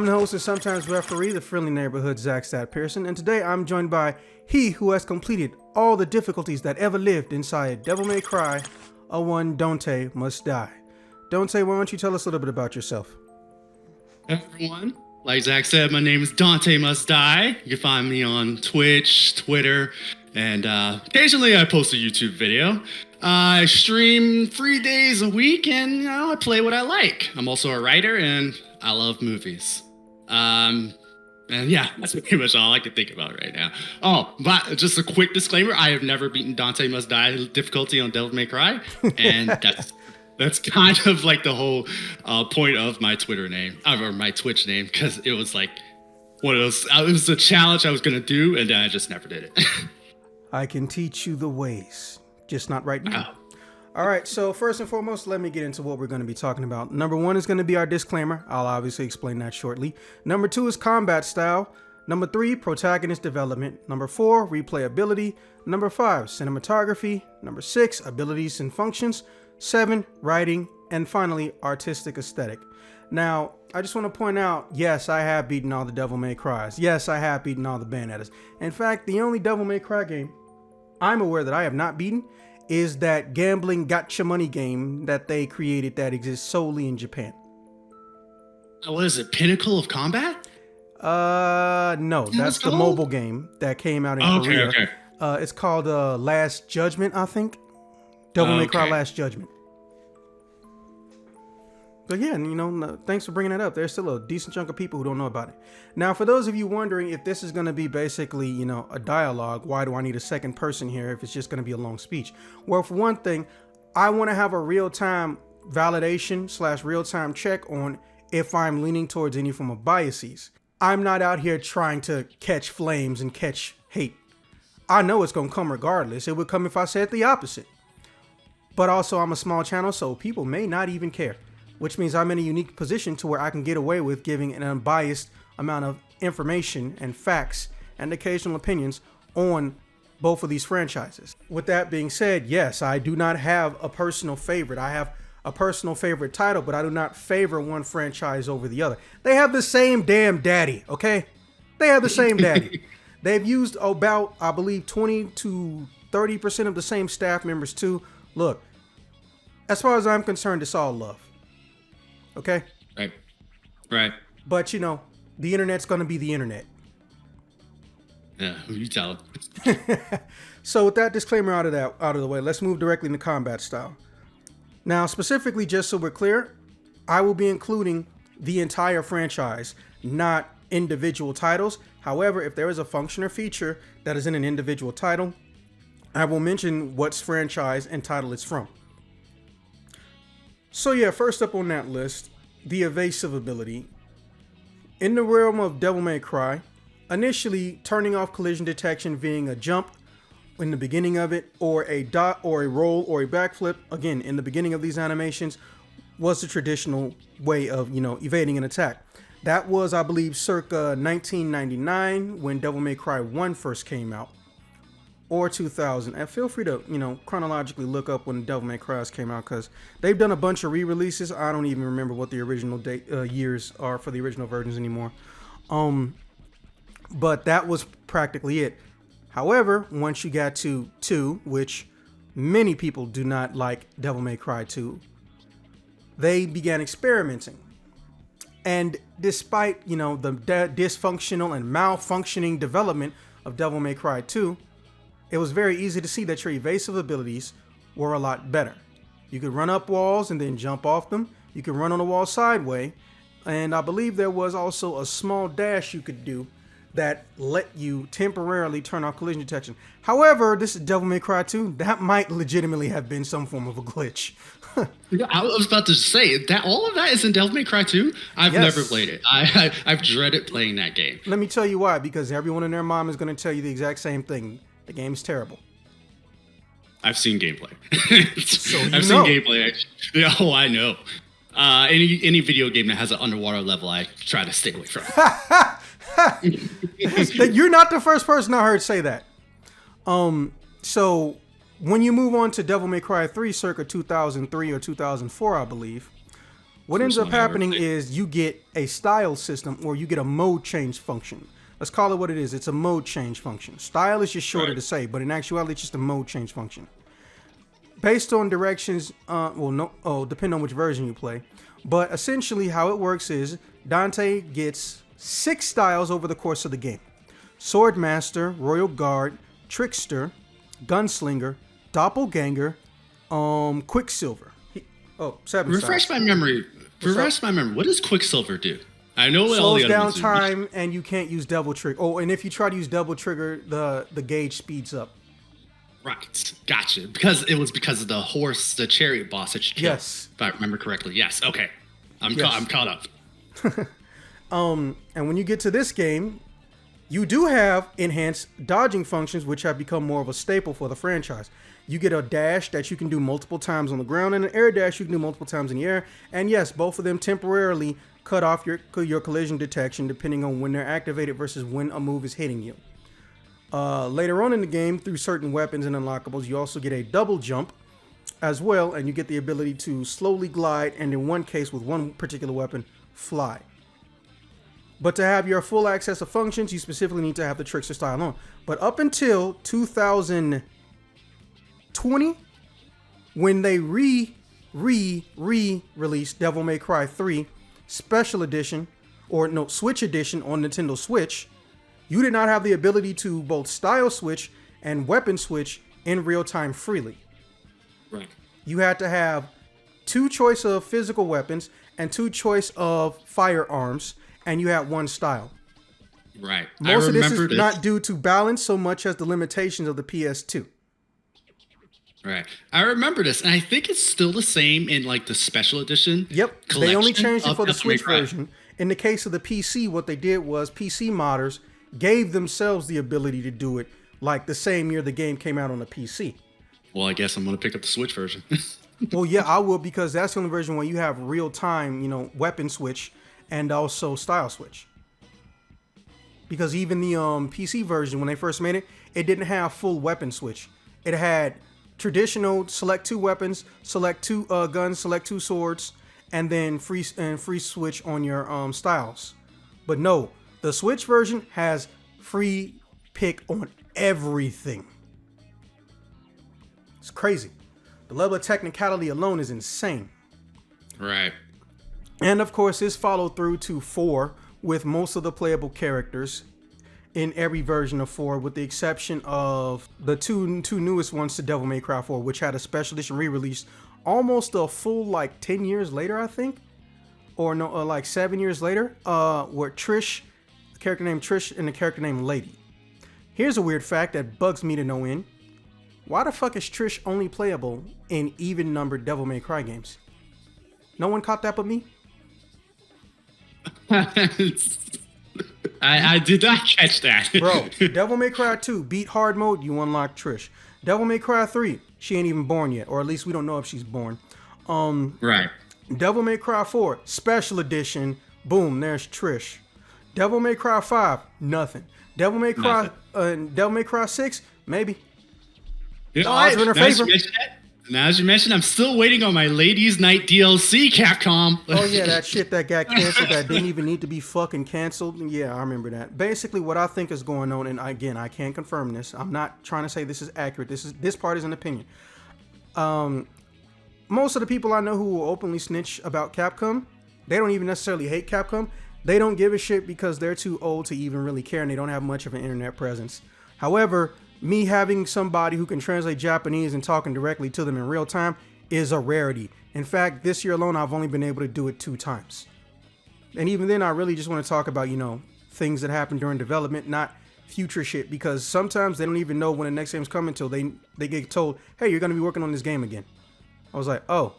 I'm the host and sometimes referee, the friendly neighborhood Zach Stat Pearson, and today I'm joined by he who has completed all the difficulties that ever lived inside Devil May Cry, a one Dante Must Die. Dante, why don't you tell us a little bit about yourself? Hey everyone, like Zach said, my name is Dante Must Die. You can find me on Twitch, Twitter, and occasionally I post a YouTube video. I stream 3 days a week, and I play what I like. I'm also a writer, and I love movies. And yeah, that's pretty much all I can think about right now. Oh, but just a quick disclaimer: I have never beaten Dante Must Die difficulty on Devil May Cry, and that's kind of like the whole point of my Twitter name or my Twitch name, because it was like one of those. It was a challenge I was gonna do, and I just never did it. I can teach you the ways, just not right now. Oh. All right, so first and foremost, let me get into what we're going to be talking about. Number 1 is going to be our disclaimer. I'll obviously explain that shortly. Number 2 is combat style. Number 3, protagonist development. Number 4, replayability. Number 5, cinematography. Number 6, abilities and functions. 7, writing. And finally, artistic aesthetic. Now, I just want to point out, yes, I have beaten all the Devil May Cries. Yes, I have beaten all the Bayonettas. In fact, the only Devil May Cry game I'm aware that I have not beaten is that gambling gotcha money game that they created that exists solely in Japan. What is it? Pinnacle of Combat? No, that's the mobile game that came out in Korea. Okay. It's called Last Judgment, I think. Devil May Cry Last Judgment. But yeah, thanks for bringing that up. There's still a decent chunk of people who don't know about it. Now, for those of you wondering if this is going to be basically, a dialogue, why do I need a second person here if it's just going to be a long speech? Well, for one thing, I want to have a real-time validation / real-time check on if I'm leaning towards any form of biases. I'm not out here trying to catch flames and catch hate. I know it's going to come regardless. It would come if I said the opposite. But also, I'm a small channel, so people may not even care. Which means I'm in a unique position to where I can get away with giving an unbiased amount of information and facts and occasional opinions on both of these franchises. With that being said, yes, I do not have a personal favorite. I have a personal favorite title, but I do not favor one franchise over the other. They have the same damn daddy, okay? They have the same daddy. They've used about, I believe, 20 to 30% of the same staff members too. Look, as far as I'm concerned, it's all love. Okay? Right. But, the internet's going to be the internet. Yeah, who you tell? So with that disclaimer out of the way, let's move directly into combat style. Now, specifically, just so we're clear, I will be including the entire franchise, not individual titles. However, if there is a function or feature that is in an individual title, I will mention what franchise and title it's from. So yeah, first up on that list, the evasive ability. In the realm of Devil May Cry, initially turning off collision detection via a jump in the beginning of it, or a dot or a roll or a backflip, again, in the beginning of these animations, was the traditional way of, evading an attack. That was, I believe, circa 1999 when Devil May Cry 1 first came out. Or 2000, and feel free to, chronologically look up when Devil May Cry came out, because they've done a bunch of re-releases. I don't even remember what the original years are for the original versions anymore. But that was practically it. However, once you got to 2, which many people do not like Devil May Cry 2, they began experimenting. And despite, the dysfunctional and malfunctioning development of Devil May Cry 2, it was very easy to see that your evasive abilities were a lot better. You could run up walls and then jump off them. You could run on a wall sideways. And I believe there was also a small dash you could do that let you temporarily turn off collision detection. However, this is Devil May Cry 2. That might legitimately have been some form of a glitch. Yeah, I was about to say that all of that is in Devil May Cry 2. I've never played it. I've dreaded playing that game. Let me tell you why, because everyone and their mom is going to tell you the exact same thing. The game's terrible. I've seen gameplay. So I've seen gameplay. Actually. Oh, I know. Any video game that has an underwater level, I try to stay away from. You're not the first person I heard say that. So when you move on to Devil May Cry 3, circa 2003 or 2004, I believe, What ends First up one I ever happening played. is you get a style system, or you get a mode change function. Let's call it what it is. It's a mode change function. Style is just shorter Right. to say, but in actuality, it's just a mode change function. Based on directions, depending on which version you play. But essentially how it works is Dante gets 6 styles over the course of the game. Swordmaster, Royal Guard, Trickster, Gunslinger, Doppelganger, Quicksilver. 7 Refresh styles. my memory. What's up? What does Quicksilver do? I know what all Slows the other down ones do. time, and you can't use double trigger. Oh, and if you try to use double trigger, the gauge speeds up. Right, gotcha. Because of the horse, the chariot boss that you killed. Yes. If I remember correctly. Yes. Okay. I'm Yes. caught up. And when you get to this game, you do have enhanced dodging functions, which have become more of a staple for the franchise. You get a dash that you can do multiple times on the ground, and an air dash you can do multiple times in the air. And yes, both of them temporarily cut off your collision detection depending on when they're activated versus when a move is hitting you. Later on in the game, through certain weapons and unlockables, you also get a double jump as well, and you get the ability to slowly glide, and in one case with one particular weapon, fly. But to have your full access of functions, you specifically need to have the Trickster style on. But up until 2020, when they re-released Devil May Cry 3 Special Edition, Switch Edition on Nintendo Switch, you did not have the ability to both style switch and weapon switch in real time freely. Right. You had to have 2 choice of physical weapons and 2 choice of firearms, and you had 1 style. Right. Most of this is not due to balance so much as the limitations of the PS2. Right. I remember this, and I think it's still the same in like the special edition. Yep. They only changed it for the Devil May Switch Cry. version. In the case of the PC, what they did was PC modders gave themselves the ability to do it like the same year the game came out on the PC. Well, I guess I'm gonna pick up the Switch version. Well, yeah, I will, because that's the only version where you have real time, weapon switch and also style switch. Because even the PC version, when they first made it, it didn't have full weapon switch. It had traditional select 2 weapons, select 2 guns, select 2 swords, and then free switch on your styles. But no, the Switch version has free pick on everything. It's crazy. The level of technicality alone is insane. Right. And of course, this followed through to 4 with most of the playable characters in every version of 4, with the exception of the two newest ones to Devil May Cry 4, which had a special edition re-release almost a full 10 years later, I think, or no, 7 years later, where Trish, the character named Trish, and the character named Lady. Here's a weird fact that bugs me to no end. Why the fuck is Trish only playable in even-numbered Devil May Cry games? No one caught that but me? I did not catch that. Bro, Devil May Cry 2, beat hard mode, you unlock Trish. Devil May Cry 3, she ain't even born yet, or at least we don't know if she's born. Right. Devil May Cry 4, special edition, boom, there's Trish. Devil May Cry 5, nothing. Devil May Cry 6, maybe. You know odds what? are in her favor. Now, as you mentioned, I'm still waiting on my Ladies Night DLC, Capcom. Oh yeah, that shit that got canceled that didn't even need to be fucking canceled. Yeah, I remember that. Basically, what I think is going on, and again, I can't confirm this. I'm not trying to say this is accurate. This part is an opinion. Most of the people I know who will openly snitch about Capcom, they don't even necessarily hate Capcom. They don't give a shit because they're too old to even really care, and they don't have much of an internet presence. However, me having somebody who can translate Japanese and talking directly to them in real time is a rarity. In fact, this year alone, I've only been able to do it 2 times. And even then, I really just want to talk about, things that happen during development, not future shit, because sometimes they don't even know when the next game's coming until they get told, hey, you're going to be working on this game again. I was like, oh,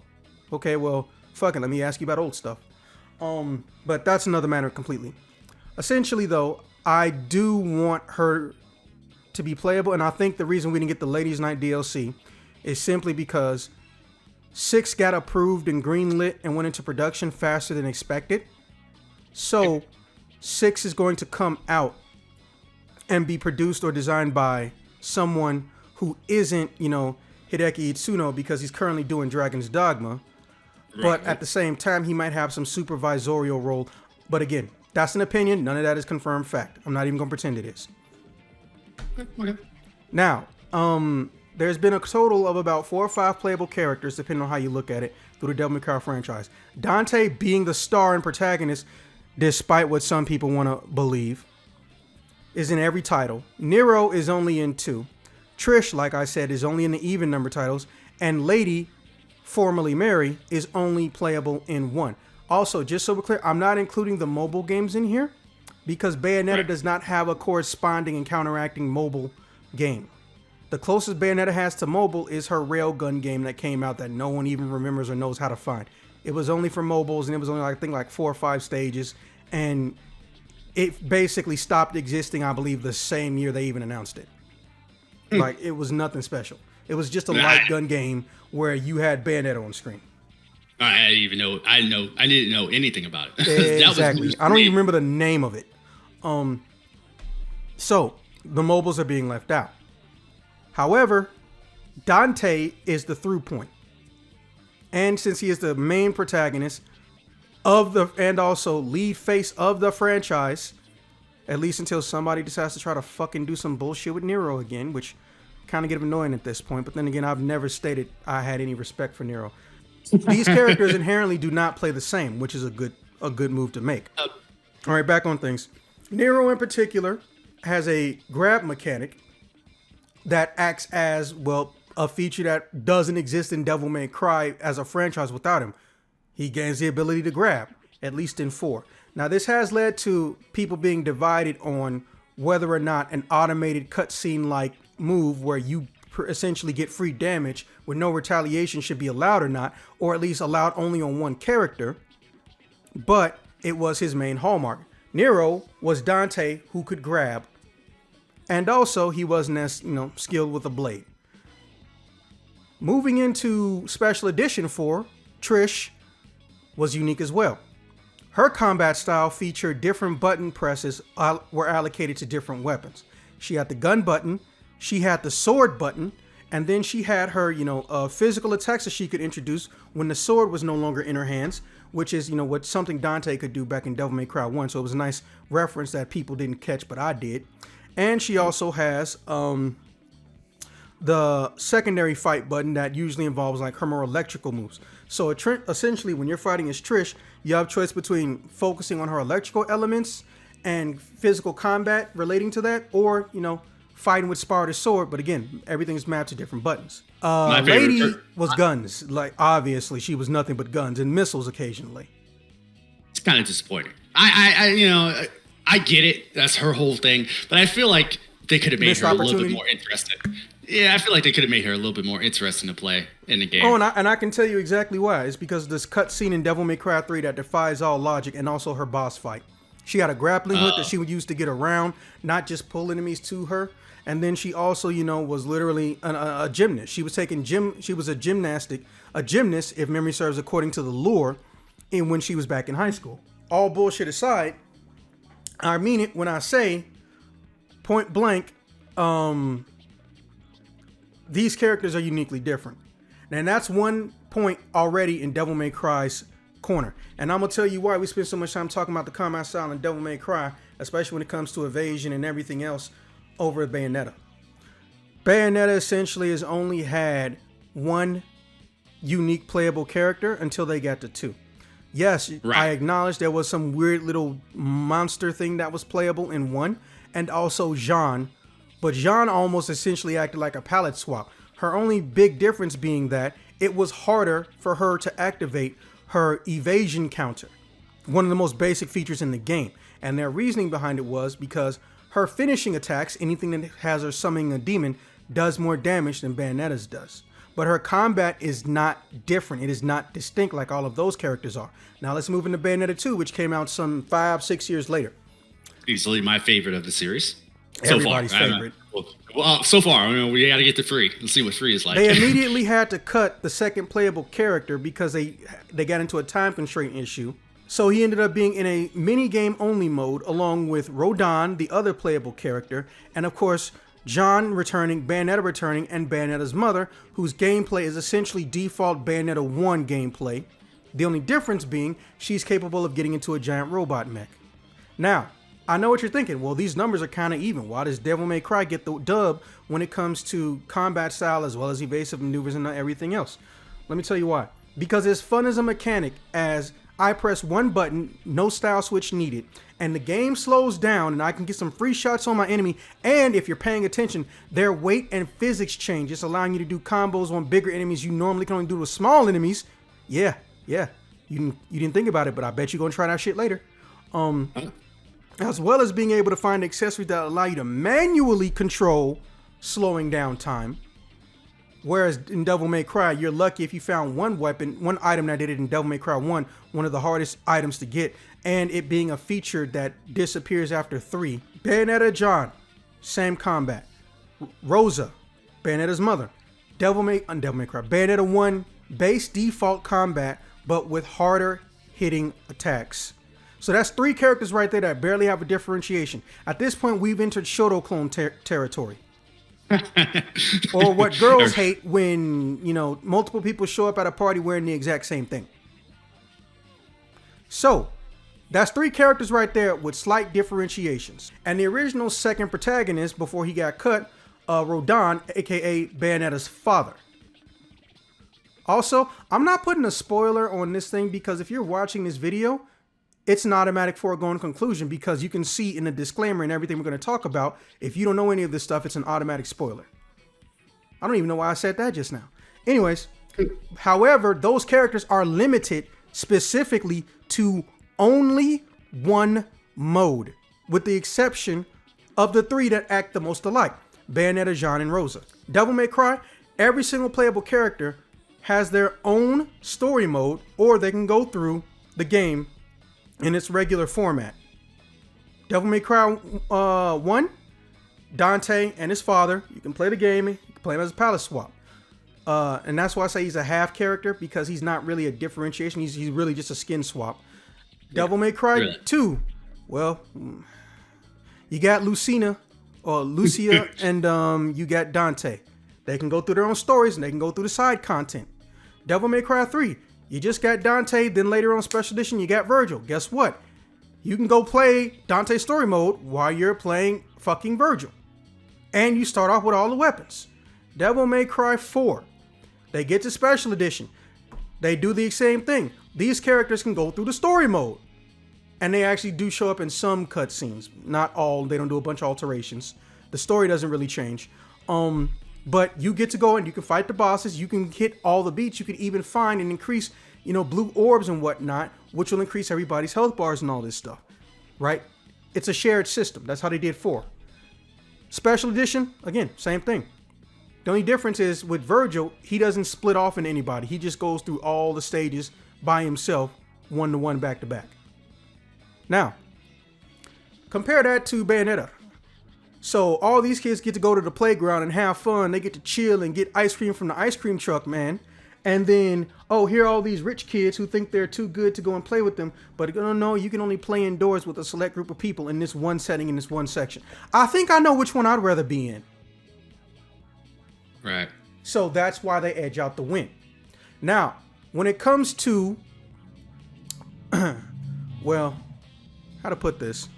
okay, well, fuck it, let me ask you about old stuff. But that's another matter completely. Essentially, though, I do want her to be playable, and I think the reason we didn't get the Ladies Night DLC is simply because 6 got approved and greenlit and went into production faster than expected. So 6 is going to come out and be produced or designed by someone who isn't, Hideki Itsuno, because he's currently doing Dragon's Dogma. but at the same time, he might have some supervisorial role. But again, that's an opinion. None of that is confirmed fact. I'm not even going to pretend it is. Okay. Now, there's been a total of about 4 or 5 playable characters, depending on how you look at it, through the Devil May Cry franchise. Dante being the star and protagonist, despite what some people want to believe, is in every title. Nero is only in 2. Trish, like I said, is only in the even number titles. And Lady, formerly Mary, is only playable in 1. Also, just so we're clear, I'm not including the mobile games in here because Bayonetta does not have a corresponding and counteracting mobile game. The closest Bayonetta has to mobile is her railgun game that came out that no one even remembers or knows how to find. It was only for mobiles, and it was only, I think, like 4 or 5 stages, and it basically stopped existing, I believe, the same year they even announced it. Like, it was nothing special. It was just a light gun game where you had Bayonetta on screen. I didn't even know. I didn't know anything about it. Exactly. I don't even remember the name of it. So the mobiles are being left out. However, Dante is the through point. And since he is the main protagonist of the, and also lead face of the franchise, at least until somebody decides to try to fucking do some bullshit with Nero again, which kind of get annoying at this point. But then again, I've never stated I had any respect for Nero. These characters inherently do not play the same, which is a good move to make. All right, back on things. Nero in particular has a grab mechanic that acts as, well, a feature that doesn't exist in Devil May Cry as a franchise without him. He gains the ability to grab, at least in 4. Now, this has led to people being divided on whether or not an automated cutscene-like move where you essentially get free damage with no retaliation should be allowed or not, or at least allowed only on one character, but it was his main hallmark. Nero was Dante who could grab, and also he wasn't as, skilled with a blade. Moving into Special Edition 4, Trish was unique as well. Her combat style featured different button presses were allocated to different weapons. She had the gun button, she had the sword button, and then she had her, physical attacks that she could introduce when the sword was no longer in her hands, which is, what something Dante could do back in Devil May Cry 1. So it was a nice reference that people didn't catch, but I did. And she also has the secondary fight button that usually involves like her more electrical moves. So essentially, when you're fighting as Trish, you have a choice between focusing on her electrical elements and physical combat relating to that, or, fighting with Sparta's sword. But again, everything's mapped to different buttons. Lady was guns. Like, obviously, she was nothing but guns and missiles occasionally. It's kind of disappointing. I get it. That's her whole thing. But I feel like they could have made her a little bit more interesting. Yeah, I feel like they could have made her a little bit more interesting to play in the game. Oh, and I can tell you exactly why. It's because of this cutscene in Devil May Cry 3 that defies all logic, and also her boss fight. She had a grappling hook that she would use to get around, not just pull enemies to her. And then she also, was literally a gymnast. She was she was a gymnast, if memory serves, according to the lore, when she was back in high school. All bullshit aside, I mean it when I say, point blank, these characters are uniquely different. And that's one point already in Devil May Cry's corner. And I'm going to tell you why we spend so much time talking about the combat style in Devil May Cry, especially when it comes to evasion and everything else over Bayonetta. Bayonetta essentially has only had one unique playable character until they got to 2. Yes, right. I acknowledge there was some weird little monster thing that was playable in 1, and also Jean. But Jean almost essentially acted like a palette swap. Her only big difference being that it was harder for her to activate her evasion counter, one of the most basic features in the game. And their reasoning behind it was because her finishing attacks, anything that has her summoning a demon, does more damage than Bayonetta's does. But her combat is not different. It is not distinct like all of those characters are. Now let's move into Bayonetta 2, which came out some 5-6 years later. Easily my favorite of the series. Everybody's favorite. Well, so far, we got to get to 3. Let's see what 3 is like. They immediately had to cut the second playable character because they got into a time constraint issue. So he ended up being in a mini-game only mode along with Rodin, the other playable character, and of course, John returning, Bayonetta returning, and Bayonetta's mother, whose gameplay is essentially default Bayonetta 1 gameplay, The only difference being she's capable of getting into a giant robot mech. Now, I know what you're thinking. Well, these numbers are kind of even. Why does Devil May Cry get the dub when it comes to combat style as well as evasive maneuvers and everything else? Let me tell you why. Because as fun as a mechanic as I press one button, no style switch needed, and the game slows down and I can get some free shots on my enemy, and if you're paying attention, their weight and physics change. It's allowing you to do combos on bigger enemies you normally can only do with small enemies. Yeah. You didn't think about it, but I bet you're going to try that shit later. As well as being able to find accessories that allow you to manually control slowing down time. Whereas in Devil May Cry, you're lucky if you found one item that did it in Devil May Cry 1, one of the hardest items to get, and it being a feature that disappears after 3. Bayonetta John, same combat. Rosa, Bayonetta's mother. Bayonetta 1, base default combat, but with harder hitting attacks. So that's 3 characters right there that barely have a differentiation. At this point, we've entered Shoto clone territory. Or what girls hate when, multiple people show up at a party wearing the exact same thing. So, that's 3 characters right there with slight differentiations. And the original second protagonist before he got cut, Rodan, a.k.a. Bayonetta's father. Also, I'm not putting a spoiler on this thing because if you're watching this video, it's an automatic foregone conclusion because you can see in the disclaimer and everything we're going to talk about, if you don't know any of this stuff, it's an automatic spoiler. I don't even know why I said that just now. Anyways, however, those characters are limited specifically to only one mode, with the exception of the 3 that act the most alike, Bayonetta, Jean, and Rosa. Devil May Cry, every single playable character has their own story mode, or they can go through the game in its regular format. Devil May Cry 1, Dante and his father, you can play the game, you can play him as a palette swap. And that's why I say he's a half character, because he's not really a differentiation, he's really just a skin swap. Yeah, Devil May Cry 2, well, you got Lucia, and you got Dante. They can go through their own stories and they can go through the side content. Devil May Cry 3, you just got Dante, then later on Special Edition, you got Virgil. Guess what? You can go play Dante story mode while you're playing fucking Virgil. And you start off with all the weapons. Devil May Cry 4, they get to Special Edition. They do the same thing. These characters can go through the story mode. And they actually do show up in some cutscenes. Not all, they don't do a bunch of alterations. The story doesn't really change. But you get to go and you can fight the bosses. You can hit all the beats. You can even find and increase, blue orbs and whatnot, which will increase everybody's health bars and all this stuff, right? It's a shared system. That's how they did 4. Special Edition, again, same thing. The only difference is with Virgil, he doesn't split off into anybody. He just goes through all the stages by himself, 1-to-1, back-to-back. Now, compare that to Bayonetta. So all these kids get to go to the playground and have fun. They get to chill and get ice cream from the ice cream truck, man. And then, here are all these rich kids who think they're too good to go and play with them. But no, you can only play indoors with a select group of people in this one setting, in this one section. I think I know which one I'd rather be in. Right. So that's why they edge out the win. Now, when it comes to, well, how to put this?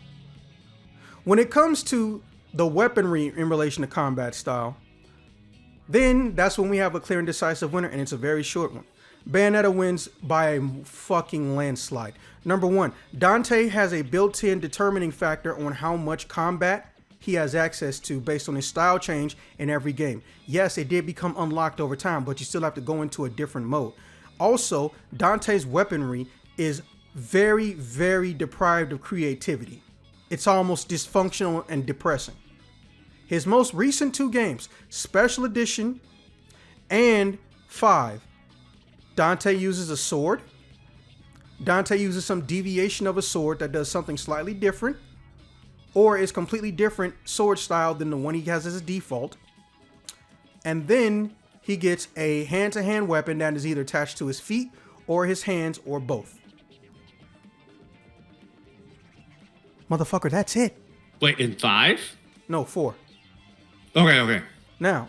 When it comes to the weaponry in relation to combat style, then that's when we have a clear and decisive winner, and it's a very short one. Bayonetta wins by a fucking landslide. Number 1, Dante has a built-in determining factor on how much combat he has access to based on his style change in every game. Yes, it did become unlocked over time, but you still have to go into a different mode. Also, Dante's weaponry is very, very deprived of creativity. It's almost dysfunctional and depressing. His most recent 2 games, Special Edition and 5, Dante uses a sword. Dante uses some deviation of a sword that does something slightly different, or is completely different sword style than the one he has as a default. And then he gets a hand-to-hand weapon that is either attached to his feet or his hands or both. Motherfucker, that's it. Wait, in 5? No, 4. Okay. Now,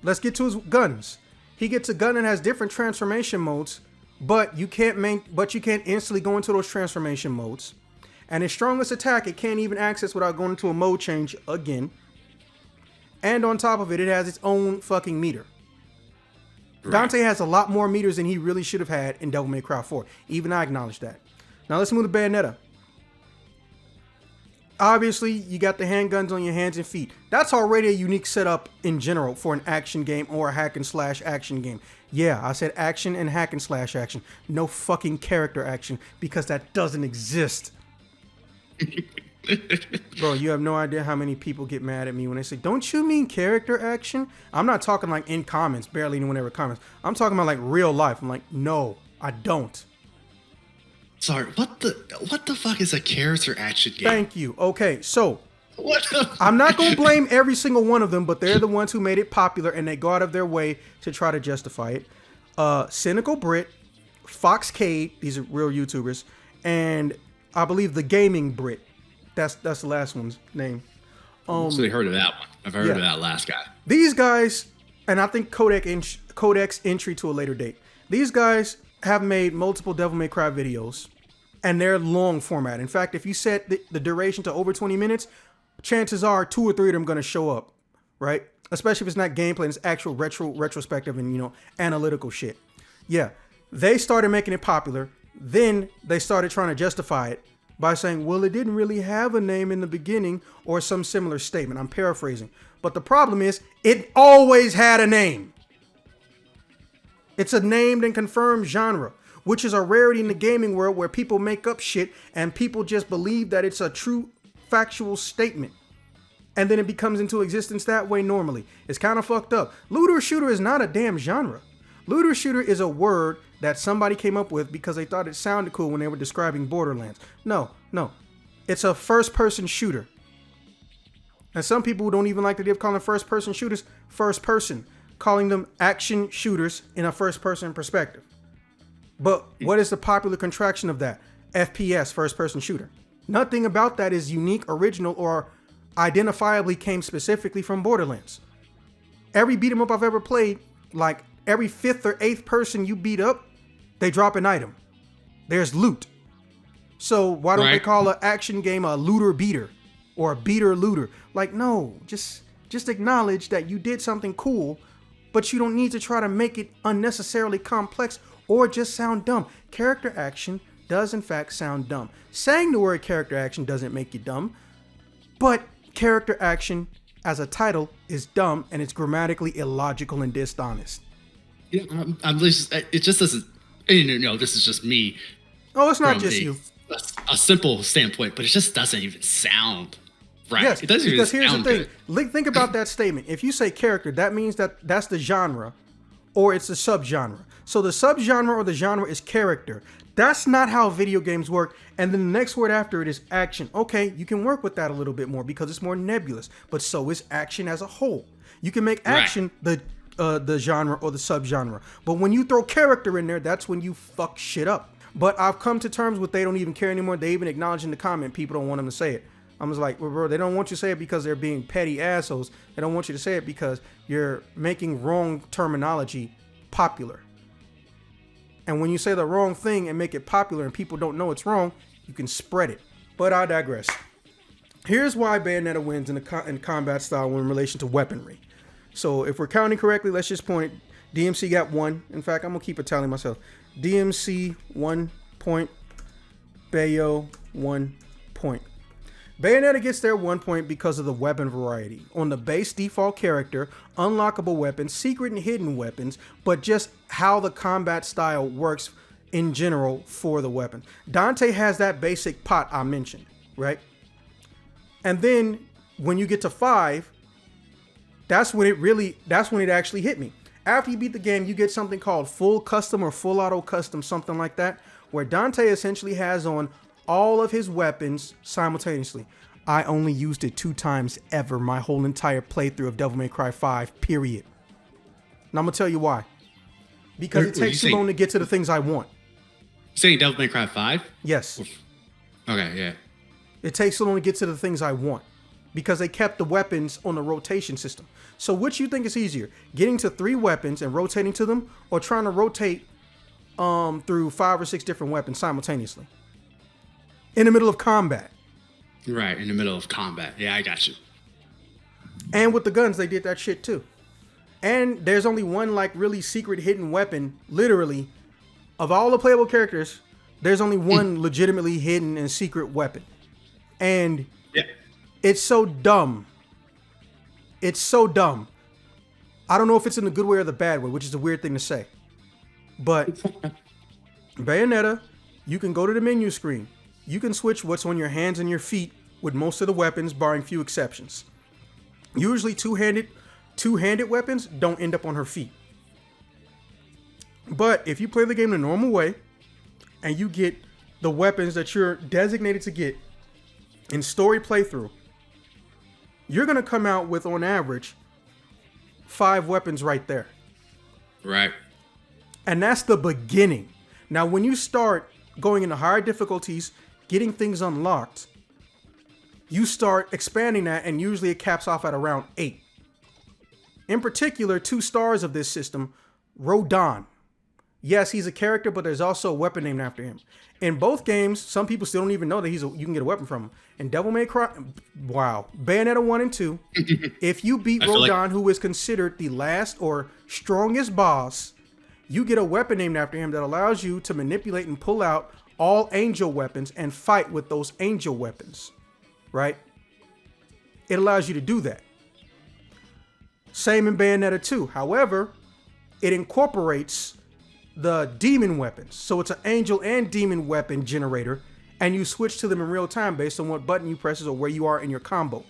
let's get to his guns. He gets a gun that has different transformation modes but you can't instantly go into those transformation modes. And its strongest attack, it can't even access without going into a mode change again. And on top of it, it has its own fucking meter. Right. Dante has a lot more meters than he really should have had in Devil May Cry 4. Even I acknowledge that. Now let's move to Bayonetta. Obviously, you got the handguns on your hands and feet. That's already a unique setup in general for an action game or a hack and slash action game. Yeah, I said action and hack and slash action. No fucking character action, because that doesn't exist. Bro, you have no idea how many people get mad at me when they say, don't you mean character action? I'm not talking like in comments, barely anyone ever comments. I'm talking about like real life. I'm like, no, I don't. Sorry, what the fuck is a character action game? Thank you. Okay, so what I'm not going to blame every single one of them, but they're the ones who made it popular and they go out of their way to try to justify it. Cynical Brit, Foxcade, these are real YouTubers, and I believe the Gaming Brit. That's the last one's name. So they heard of that one. I've heard of that last guy. These guys, and I think Codex entry to a later date. These guys have made multiple Devil May Cry videos, and they're long format. In fact, if you set the duration to over 20 minutes, chances are 2 or 3 of them going to show up, right? Especially if it's not gameplay, it's actual retrospective and, analytical shit. Yeah, they started making it popular. Then they started trying to justify it by saying, well, it didn't really have a name in the beginning or some similar statement. I'm paraphrasing. But the problem is, it always had a name. It's a named and confirmed genre, which is a rarity in the gaming world where people make up shit and people just believe that it's a true factual statement. And then it becomes into existence that way normally. It's kind of fucked up. Looter shooter is not a damn genre. Looter shooter is a word that somebody came up with because they thought it sounded cool when they were describing Borderlands. No. It's a first-person shooter. And some people don't even like the idea of calling first-person shooters first person, calling them action shooters in a first-person perspective. But what is the popular contraction of that? FPS, first-person shooter. Nothing about that is unique, original, or identifiably came specifically from Borderlands. Every beat 'em up I've ever played, like every 5th or 8th person you beat up, they drop an item. There's loot. So why don't they call an action game a looter beater or a beater looter? Like, no, just acknowledge that you did something cool, but you don't need to try to make it unnecessarily complex or just sound dumb. Character action does in fact sound dumb. Saying the word character action doesn't make you dumb, but character action as a title is dumb and it's grammatically illogical and dishonest. Yeah, it just doesn't. This is just me. Oh, it's not just you. A simple standpoint, but it just doesn't even sound right. Yes, it doesn't because even here's the thing. good. Think about that statement. If you say character, that means that's the genre, or it's a subgenre. So the subgenre or the genre is character. That's not how video games work. And then the next word after it is action. Okay, you can work with that a little bit more because it's more nebulous. But so is action as a whole. You can make action the genre or the subgenre. But when you throw character in there, that's when you fuck shit up. But I've come to terms with they don't even care anymore. They even acknowledge in the comment people don't want them to say it. I'm just like, well, bro, they don't want you to say it because they're being petty assholes. They don't want you to say it because you're making wrong terminology popular. And when you say the wrong thing and make it popular and people don't know it's wrong, you can spread it. But I digress. Here's why Bayonetta wins in combat style in relation to weaponry. So if we're counting correctly, let's just point. DMC got 1. In fact, I'm going to keep a tally myself. DMC 1 point. Bayo 1 point. Bayonetta gets their 1 point because of the weapon variety. On the base default character, unlockable weapons, secret and hidden weapons, but just how the combat style works in general for the weapon. Dante has that basic pot I mentioned, right? And then when you get to 5, that's when it actually hit me. After you beat the game, you get something called full custom or full auto custom, something like that, where Dante essentially has on all of his weapons simultaneously. I only used it 2 times ever my whole entire playthrough of Devil May Cry 5, period. And I'm going to tell you why. Because it takes too long to get to the things I want. Saying Devil May Cry 5? Yes. Okay, yeah. It takes so long to get to the things I want. Because they kept the weapons on the rotation system. So which you think is easier? Getting to 3 weapons and rotating to them? Or trying to rotate through 5 or 6 different weapons simultaneously in the middle of combat. Right, in the middle of combat. Yeah, I got you. And with the guns, they did that shit too. And there's only one like really secret hidden weapon, literally, of all the playable characters. There's only one legitimately hidden and secret weapon. And it's so dumb. It's so dumb. I don't know if it's in the good way or the bad way, which is a weird thing to say. But Bayonetta, you can go to the menu screen. You can switch what's on your hands and your feet with most of the weapons, barring few exceptions. Usually two-handed weapons don't end up on her feet. But if you play the game the normal way and you get the weapons that you're designated to get in story playthrough, you're going to come out with, on average, 5 weapons right there. Right. And that's the beginning. Now, when you start going into higher difficulties, getting things unlocked, you start expanding that, and usually it caps off at around 8. In particular, 2 stars of this system, Rodon. Yes, he's a character, but there's also a weapon named after him. In both games, some people still don't even know that you can get a weapon from him. In Devil May Cry, Bayonetta 1 and 2, if you beat Rodon, who is considered the last or strongest boss, you get a weapon named after him that allows you to manipulate and pull out all angel weapons and fight with those angel weapons, right? It allows you to do that. Same in Bayonetta 2. However, it incorporates the demon weapons. So it's an angel and demon weapon generator, and you switch to them in real time based on what button you presses or where you are in your combo.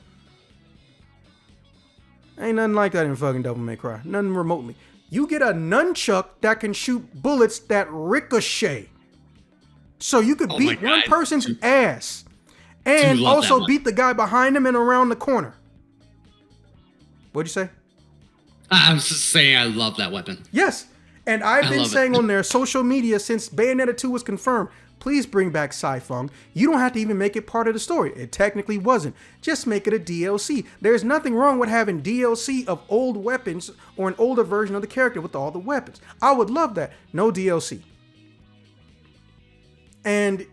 Ain't nothing like that in fucking Devil May Cry. Nothing remotely. You get a nunchuck that can shoot bullets that ricochet. So you could beat one person's ass and also beat the guy behind him and around the corner. What'd you say? I was just saying I love that weapon. Yes. And I've been saying on their social media since Bayonetta 2 was confirmed, please bring back Saifeng. You don't have to even make it part of the story. It technically wasn't. Just make it a DLC. There's nothing wrong with having DLC of old weapons or an older version of the character with all the weapons. I would love that. No DLC. And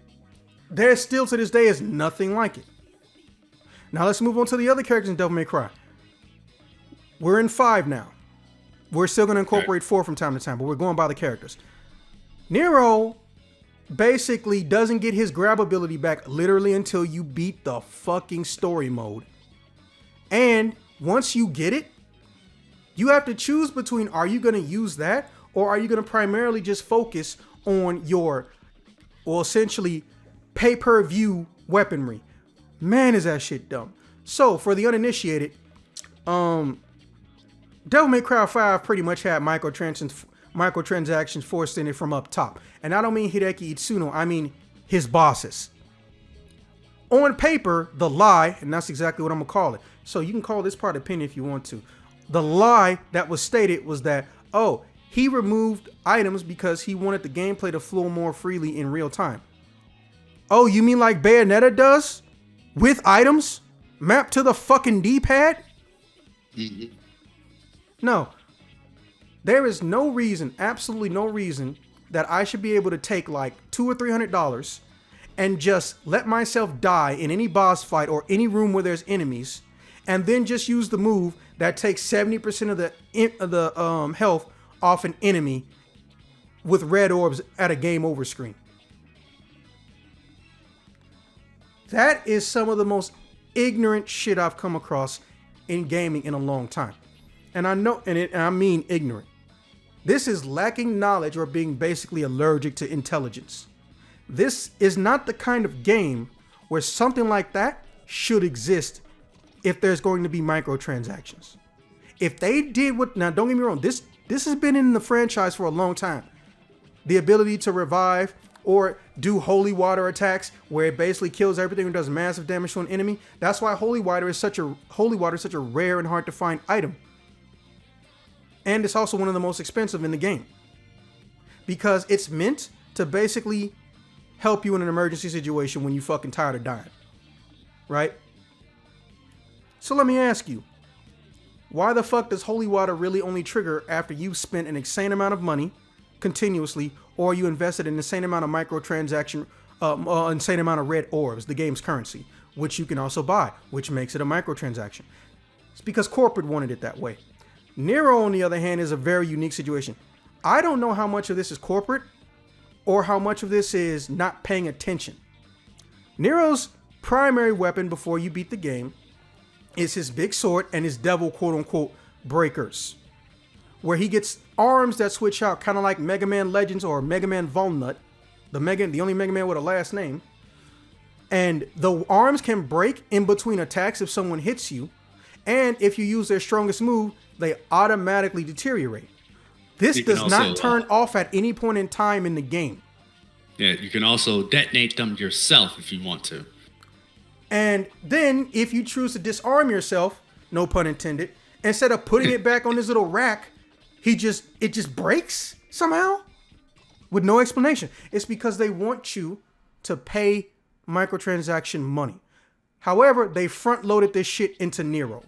there still to this day is nothing like it. Now let's move on to the other characters in Devil May Cry. We're in 5 now. We're still going to incorporate 4 from time to time, but we're going by the characters. Nero basically doesn't get his grab ability back literally until you beat the fucking story mode. And once you get it, you have to choose between, are you going to use that, or are you going to primarily just focus on your, well, essentially pay-per-view weaponry. Man, is that shit dumb. So for the uninitiated, Devil May Cry 5 pretty much had microtransactions forced in it from up top. And I don't mean Hideki Itsuno, I mean his bosses. On paper, the lie, and that's exactly what I'm gonna call it. So you can call this part opinion if you want to. The lie that was stated was that, oh, he removed items because he wanted the gameplay to flow more freely in real time. Oh, you mean like Bayonetta does? With items mapped to the fucking D-pad? Mm-hmm. No. There is no reason, absolutely no reason, that I should be able to take like $200 or $300 and just let myself die in any boss fight or any room where there's enemies, and then just use the move that takes 70% of the health off an enemy with red orbs at a game over screen. That is some of the most ignorant shit I've come across in gaming in a long time. And I know, and I mean ignorant. This is lacking knowledge or being basically allergic to intelligence. This is not the kind of game where something like that should exist if there's going to be microtransactions. If they did what, now don't get me wrong, this has been in the franchise for a long time. The ability to revive or do holy water attacks where it basically kills everything and does massive damage to an enemy. That's why holy water is such a rare and hard to find item. And it's also one of the most expensive in the game because it's meant to basically help you in an emergency situation when you fucking tired of dying, right? So let me ask you, why the fuck does holy water really only trigger after you've spent an insane amount of money continuously, or you invested an insane amount of microtransaction, insane amount of red orbs, the game's currency, which you can also buy, which makes it a microtransaction. It's because corporate wanted it that way. Nero, on the other hand, is a very unique situation. I don't know how much of this is corporate or how much of this is not paying attention. Nero's primary weapon before you beat the game is his big sword and his devil quote-unquote breakers, where he gets arms that switch out, kind of like Mega Man Legends or Mega Man Walnut, the only Mega Man with a last name. And the arms can break in between attacks if someone hits you, and if you use their strongest move, they automatically deteriorate. This does not turn off at any point in time in the game. Yeah, you can also detonate them yourself if you want to. And then if you choose to disarm yourself, no pun intended, instead of putting it back on this little rack, it just breaks somehow with no explanation. It's because they want you to pay microtransaction money. However, they front loaded this shit into Nero.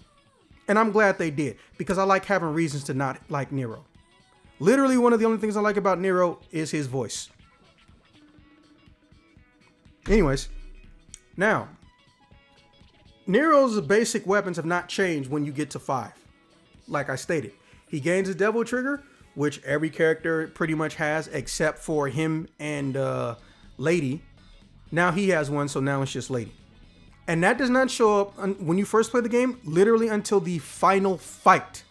And I'm glad they did, because I like having reasons to not like Nero. Literally, one of the only things I like about Nero is his voice. Anyways, now, Nero's basic weapons have not changed when you get to 5. Like I stated, he gains a devil trigger, which every character pretty much has, except for him and Lady. Now he has one, so now it's just Lady. And that does not show up when you first play the game, literally until the final fight.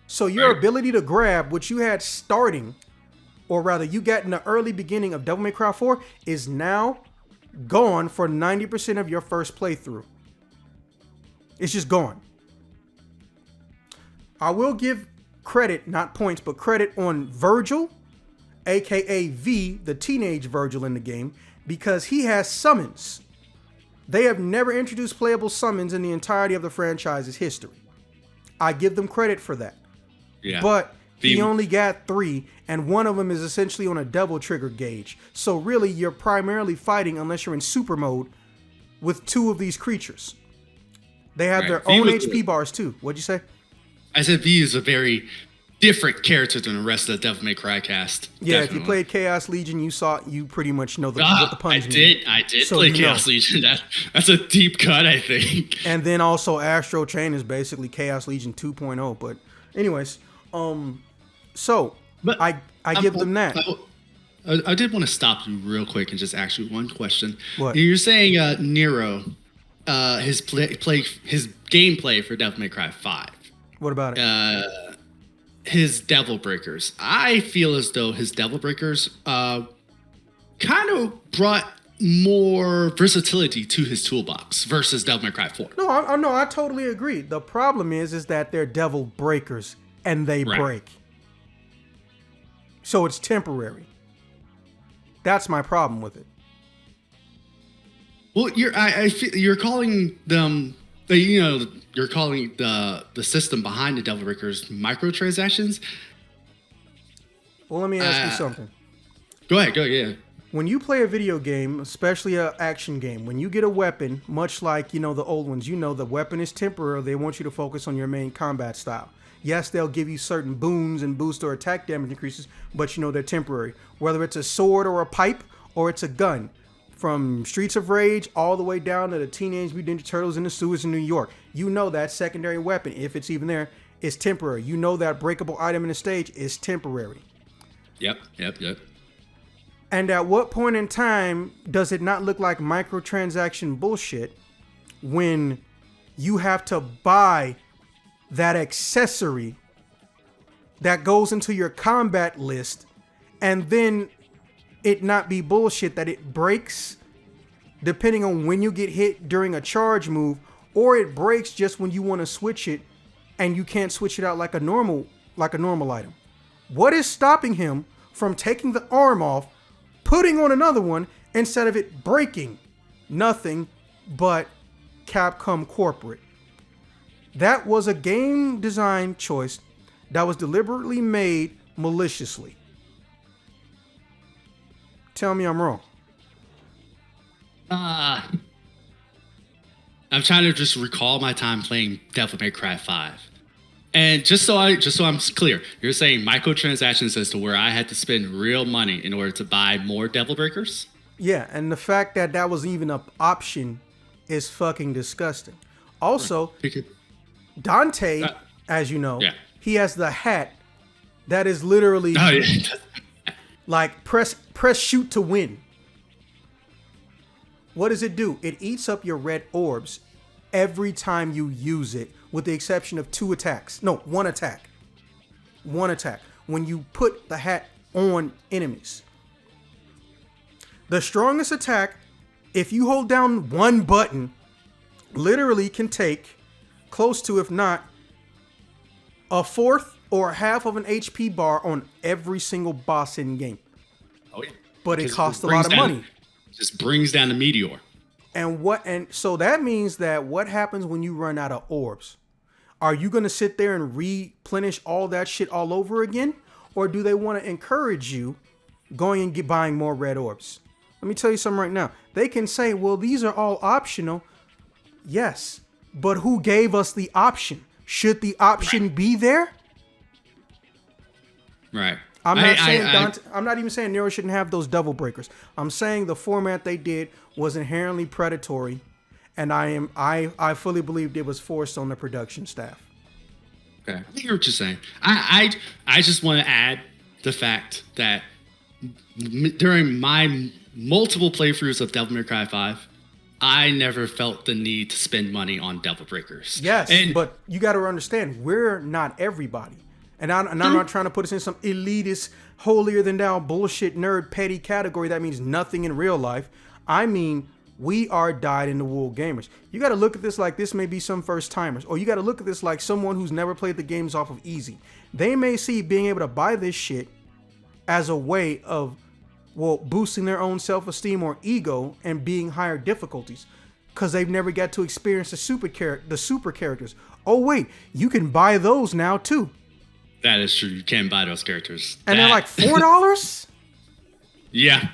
So your ability to grab, which you had starting, or rather you got in the early beginning of Devil May Cry 4, is now gone for 90% of your first playthrough. It's just gone. I will give credit, not points, but credit on Virgil, a.k.a. V, the teenage Virgil in the game, because he has summons. They have never introduced playable summons in the entirety of the franchise's history. I give them credit for that. Yeah. But he only got 3, and one of them is essentially on a devil trigger gauge. So really, you're primarily fighting, unless you're in super mode, with 2 of these creatures. They have their own HP bars too. What'd you say? I said V is a very different character than the rest of the Devil May Cry cast. Yeah, definitely. If you played Chaos Legion, you pretty much know what the puns mean. I did play Chaos Legion. That's a deep cut, I think. And then also Astro Chain is basically Chaos Legion 2.0. But anyways, I give them that. I did want to stop you real quick and just ask you one question. What? You're saying Nero, his gameplay for Devil May Cry 5. What about it? His Devil Breakers. I feel as though his Devil Breakers kind of brought more versatility to his toolbox versus Devil May Cry 4. No, I totally agree. The problem is that they're Devil Breakers and they break. So it's temporary. That's my problem with it. Well, you're calling them, you're calling the system behind the Devil Breakers microtransactions. Well, let me ask you something. Go ahead, yeah. When you play a video game, especially an action game, when you get a weapon, much like, the old ones, the weapon is temporary. They want you to focus on your main combat style. Yes, they'll give you certain boons and boost or attack damage increases, but they're temporary. Whether it's a sword or a pipe or it's a gun. From Streets of Rage all the way down to the Teenage Mutant Ninja Turtles in the sewers in New York. That secondary weapon, if it's even there, is temporary. That breakable item in the stage is temporary. Yep. And at what point in time does it not look like microtransaction bullshit when you have to buy that accessory that goes into your combat list and then it not be bullshit that it breaks depending on when you get hit during a charge move, or it breaks just when you want to switch it and you can't switch it out like a normal item? What is stopping him from taking the arm off, putting on another one instead of it breaking? Nothing but Capcom corporate. That was a game design choice that was deliberately made maliciously. Tell me I'm wrong. I'm trying to just recall my time playing Devil May Cry 5. And just so I'm clear, you're saying microtransactions as to where I had to spend real money in order to buy more Devil Breakers? Yeah, and the fact that that was even an option is fucking disgusting. Also, Dante, as you know, yeah. he has the hat that is literally Oh yeah. like press shoot to win. What does it do? It eats up your red orbs every time you use it, with the exception of one attack. One attack. When you put the hat on enemies. The strongest attack, if you hold down one button, literally can take close to, if not, a fourth or a half of an HP bar on every single boss in game. Oh yeah. But it costs a lot of money. Just brings down the meteor. And so that means that what happens when you run out of orbs? Are you going to sit there and replenish all that shit all over again? Or do they want to encourage you going and buying more red orbs? Let me tell you something right now. They can say, well, these are all optional. Yes, but who gave us the option? Should the option be there? Right. I'm not even saying Nero shouldn't have those Devil Breakers. I'm saying the format they did was inherently predatory, and I fully believed it was forced on the production staff. Okay. I hear what you're saying. I just want to add the fact that during my multiple playthroughs of Devil May Cry 5, I never felt the need to spend money on Devil Breakers. Yes, but you got to understand, we're not everybody. And I'm not trying to put us in some elitist, holier-than-thou bullshit nerd petty category that means nothing in real life. I mean, we are dyed-in-the-wool gamers. You got to look at this like this may be some first-timers. Or you got to look at this like someone who's never played the games off of easy. They may see being able to buy this shit as a way of, well, boosting their own self-esteem or ego and being higher difficulties. Because they've never got to experience the super characters. Oh, wait, you can buy those now, too. That is true. You can buy those characters. And they're like $4? Yeah.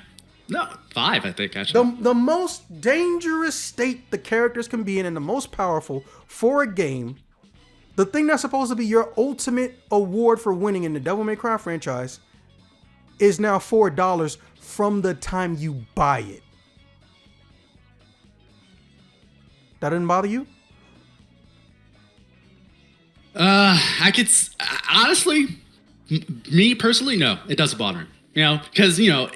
No, $5, I think, actually. The most dangerous state the characters can be in and the most powerful for a game, the thing that's supposed to be your ultimate award for winning in the Devil May Cry franchise, is now $4 from the time you buy it. That didn't bother you? Honestly, me personally, no, it doesn't bother me. You know, because, you know,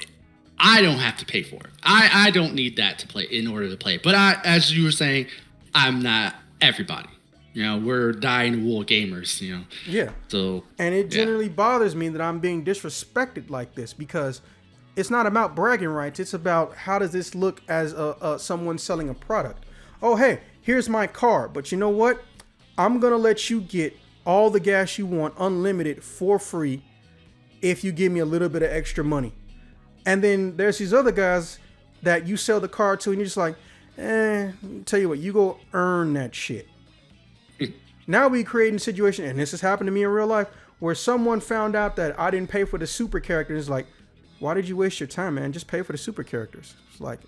I don't have to pay for it. I don't need that to play in order to play. But as you were saying, I'm not everybody. You know, we're dyed-in-the-wool gamers, you know. Yeah. So. And it generally bothers me that I'm being disrespected like this because it's not about bragging rights. It's about how does this look as someone selling a product. Oh, hey, here's my car. But you know what? I'm going to let you get all the gas you want unlimited for free if you give me a little bit of extra money. And then there's these other guys that you sell the car to and you're just like, tell you what, you go earn that shit. Now we creating a situation, and this has happened to me in real life, where someone found out that I didn't pay for the super characters. It's like, why did you waste your time, man? Just pay for the super characters. It's like...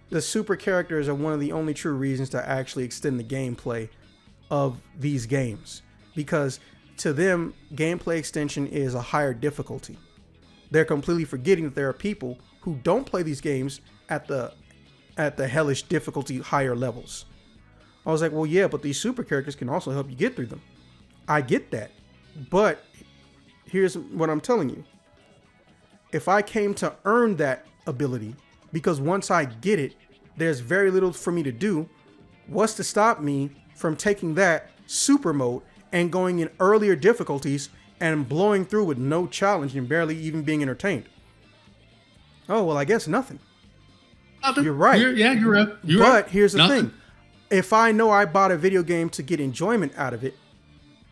The super characters are one of the only true reasons to actually extend the gameplay of these games. Because to them, gameplay extension is a higher difficulty. They're completely forgetting that there are people who don't play these games at the hellish difficulty higher levels. I was like, well, yeah, but these super characters can also help you get through them. I get that. But here's what I'm telling you. If I came to earn that ability, because once I get it, there's very little for me to do. What's to stop me from taking that super mode and going in earlier difficulties and blowing through with no challenge and barely even being entertained? Oh, well, I guess nothing. You're right. You're right. But here's the thing. If I know I bought a video game to get enjoyment out of it,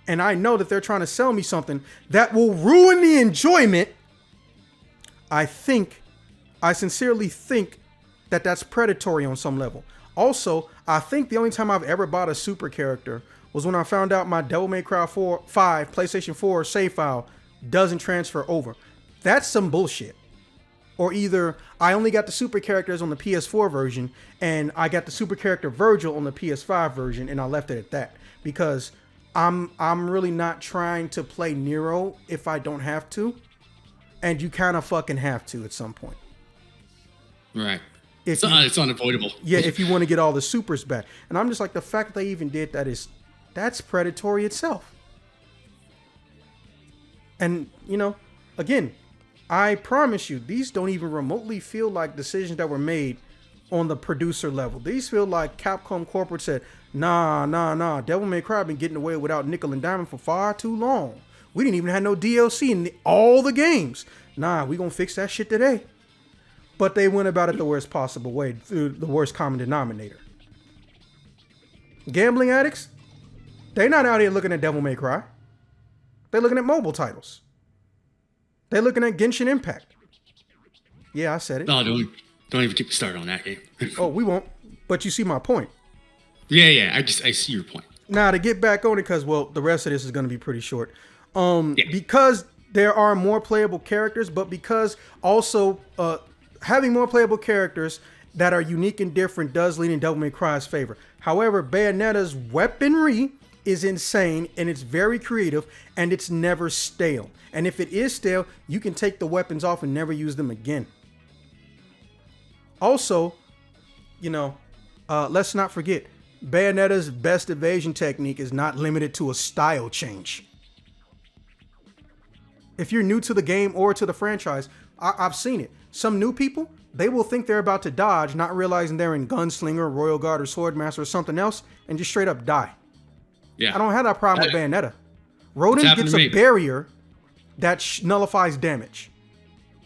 and I know that they're trying to sell me something that will ruin the enjoyment, I sincerely think that that's predatory on some level. Also, I think the only time I've ever bought a super character was when I found out my Devil May Cry 5 PlayStation 4 save file doesn't transfer over. That's some bullshit. Or either I only got the super characters on the PS4 version and I got the super character Virgil on the PS5 version and I left it at that. because I'm really not trying to play Nero if I don't have to, and you kind of fucking have to at some point. Right. It's unavoidable. Yeah, if you want to get all the supers back. And I'm just like, the fact that they even did that that's predatory itself. And, you know, again, I promise you, these don't even remotely feel like decisions that were made on the producer level. These feel like Capcom corporate said, nah, Devil May Cry been getting away without nickel and diamond for far too long. We didn't even have no DLC in all the games. Nah, we gonna fix that shit today. But they went about it the worst possible way, through the worst common denominator. Gambling addicts, they not out here looking at Devil May Cry. They're looking at mobile titles. They're looking at Genshin Impact. Yeah, I said it. No, don't even get me started on that game. Oh, we won't. But you see my point. Yeah. I see your point. Now, to get back on it, because, well, the rest of this is going to be pretty short. Because there are more playable characters, but because also having more playable characters that are unique and different does lean in Devil May Cry's favor. However, Bayonetta's weaponry is insane, and it's very creative, and it's never stale. And if it is stale, you can take the weapons off and never use them again. Also, you know, let's not forget, Bayonetta's best evasion technique is not limited to a style change. If you're new to the game or to the franchise, I've seen it. Some new people, they will think they're about to dodge, not realizing they're in Gunslinger, Royal Guard, or Swordmaster or something else, and just straight up die. Yeah. I don't have that problem with Bayonetta. Rodin gets a barrier that nullifies damage.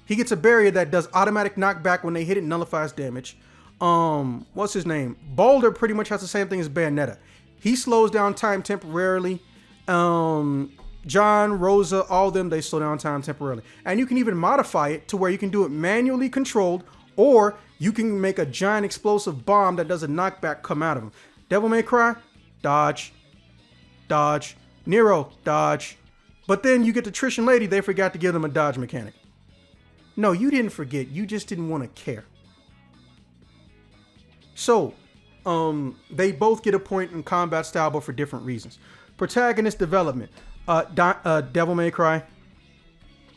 He gets a barrier that does automatic knockback when they hit it, nullifies damage. What's his name? Balder pretty much has the same thing as Bayonetta. He slows down time temporarily. John, Rosa, all of them, they slow down time temporarily. And you can even modify it to where you can do it manually controlled, or you can make a giant explosive bomb that does a knockback come out of him. Devil May Cry, dodge. Nero, dodge. But then you get the Trish and Lady, they forgot to give them a dodge mechanic. No, you didn't forget. You just didn't want to care. So, they both get a point in combat style, but for different reasons. Protagonist development. Devil May Cry.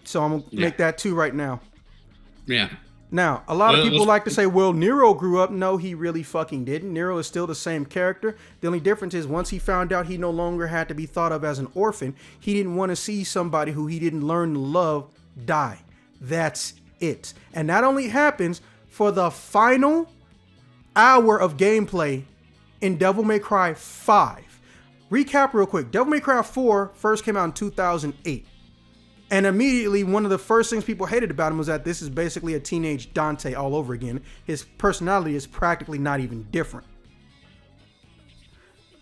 So I'm going to make that 2 right now. Yeah. Now, a lot of people like to say, well, Nero grew up. No, he really fucking didn't. Nero is still the same character. The only difference is once he found out he no longer had to be thought of as an orphan, he didn't want to see somebody who he didn't learn to love die. That's it. And that only happens for the final hour of gameplay in Devil May Cry 5. Recap real quick. Devil May Cry 4 first came out in 2008. And immediately, one of the first things people hated about him was that this is basically a teenage Dante all over again. His personality is practically not even different.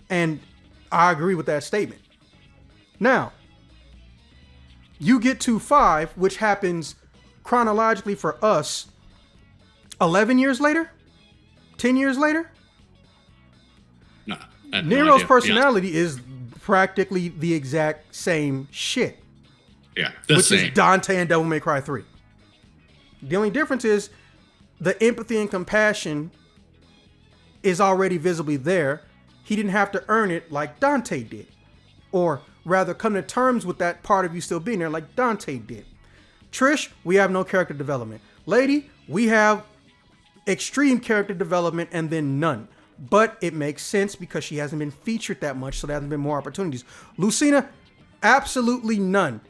And I agree with that statement. Now, you get to 5, which happens chronologically for us 11 years later? 10 years later? No. Nero's personality is practically the exact same shit. Yeah, which is Dante and Devil May Cry 3. The only difference is the empathy and compassion is already visibly there. He didn't have to earn it like Dante did. Or rather come to terms with that part of you still being there like Dante did. Trish, we have no character development. Lady, we have extreme character development and then none. But it makes sense because she hasn't been featured that much, so there hasn't been more opportunities. Lucina, absolutely none.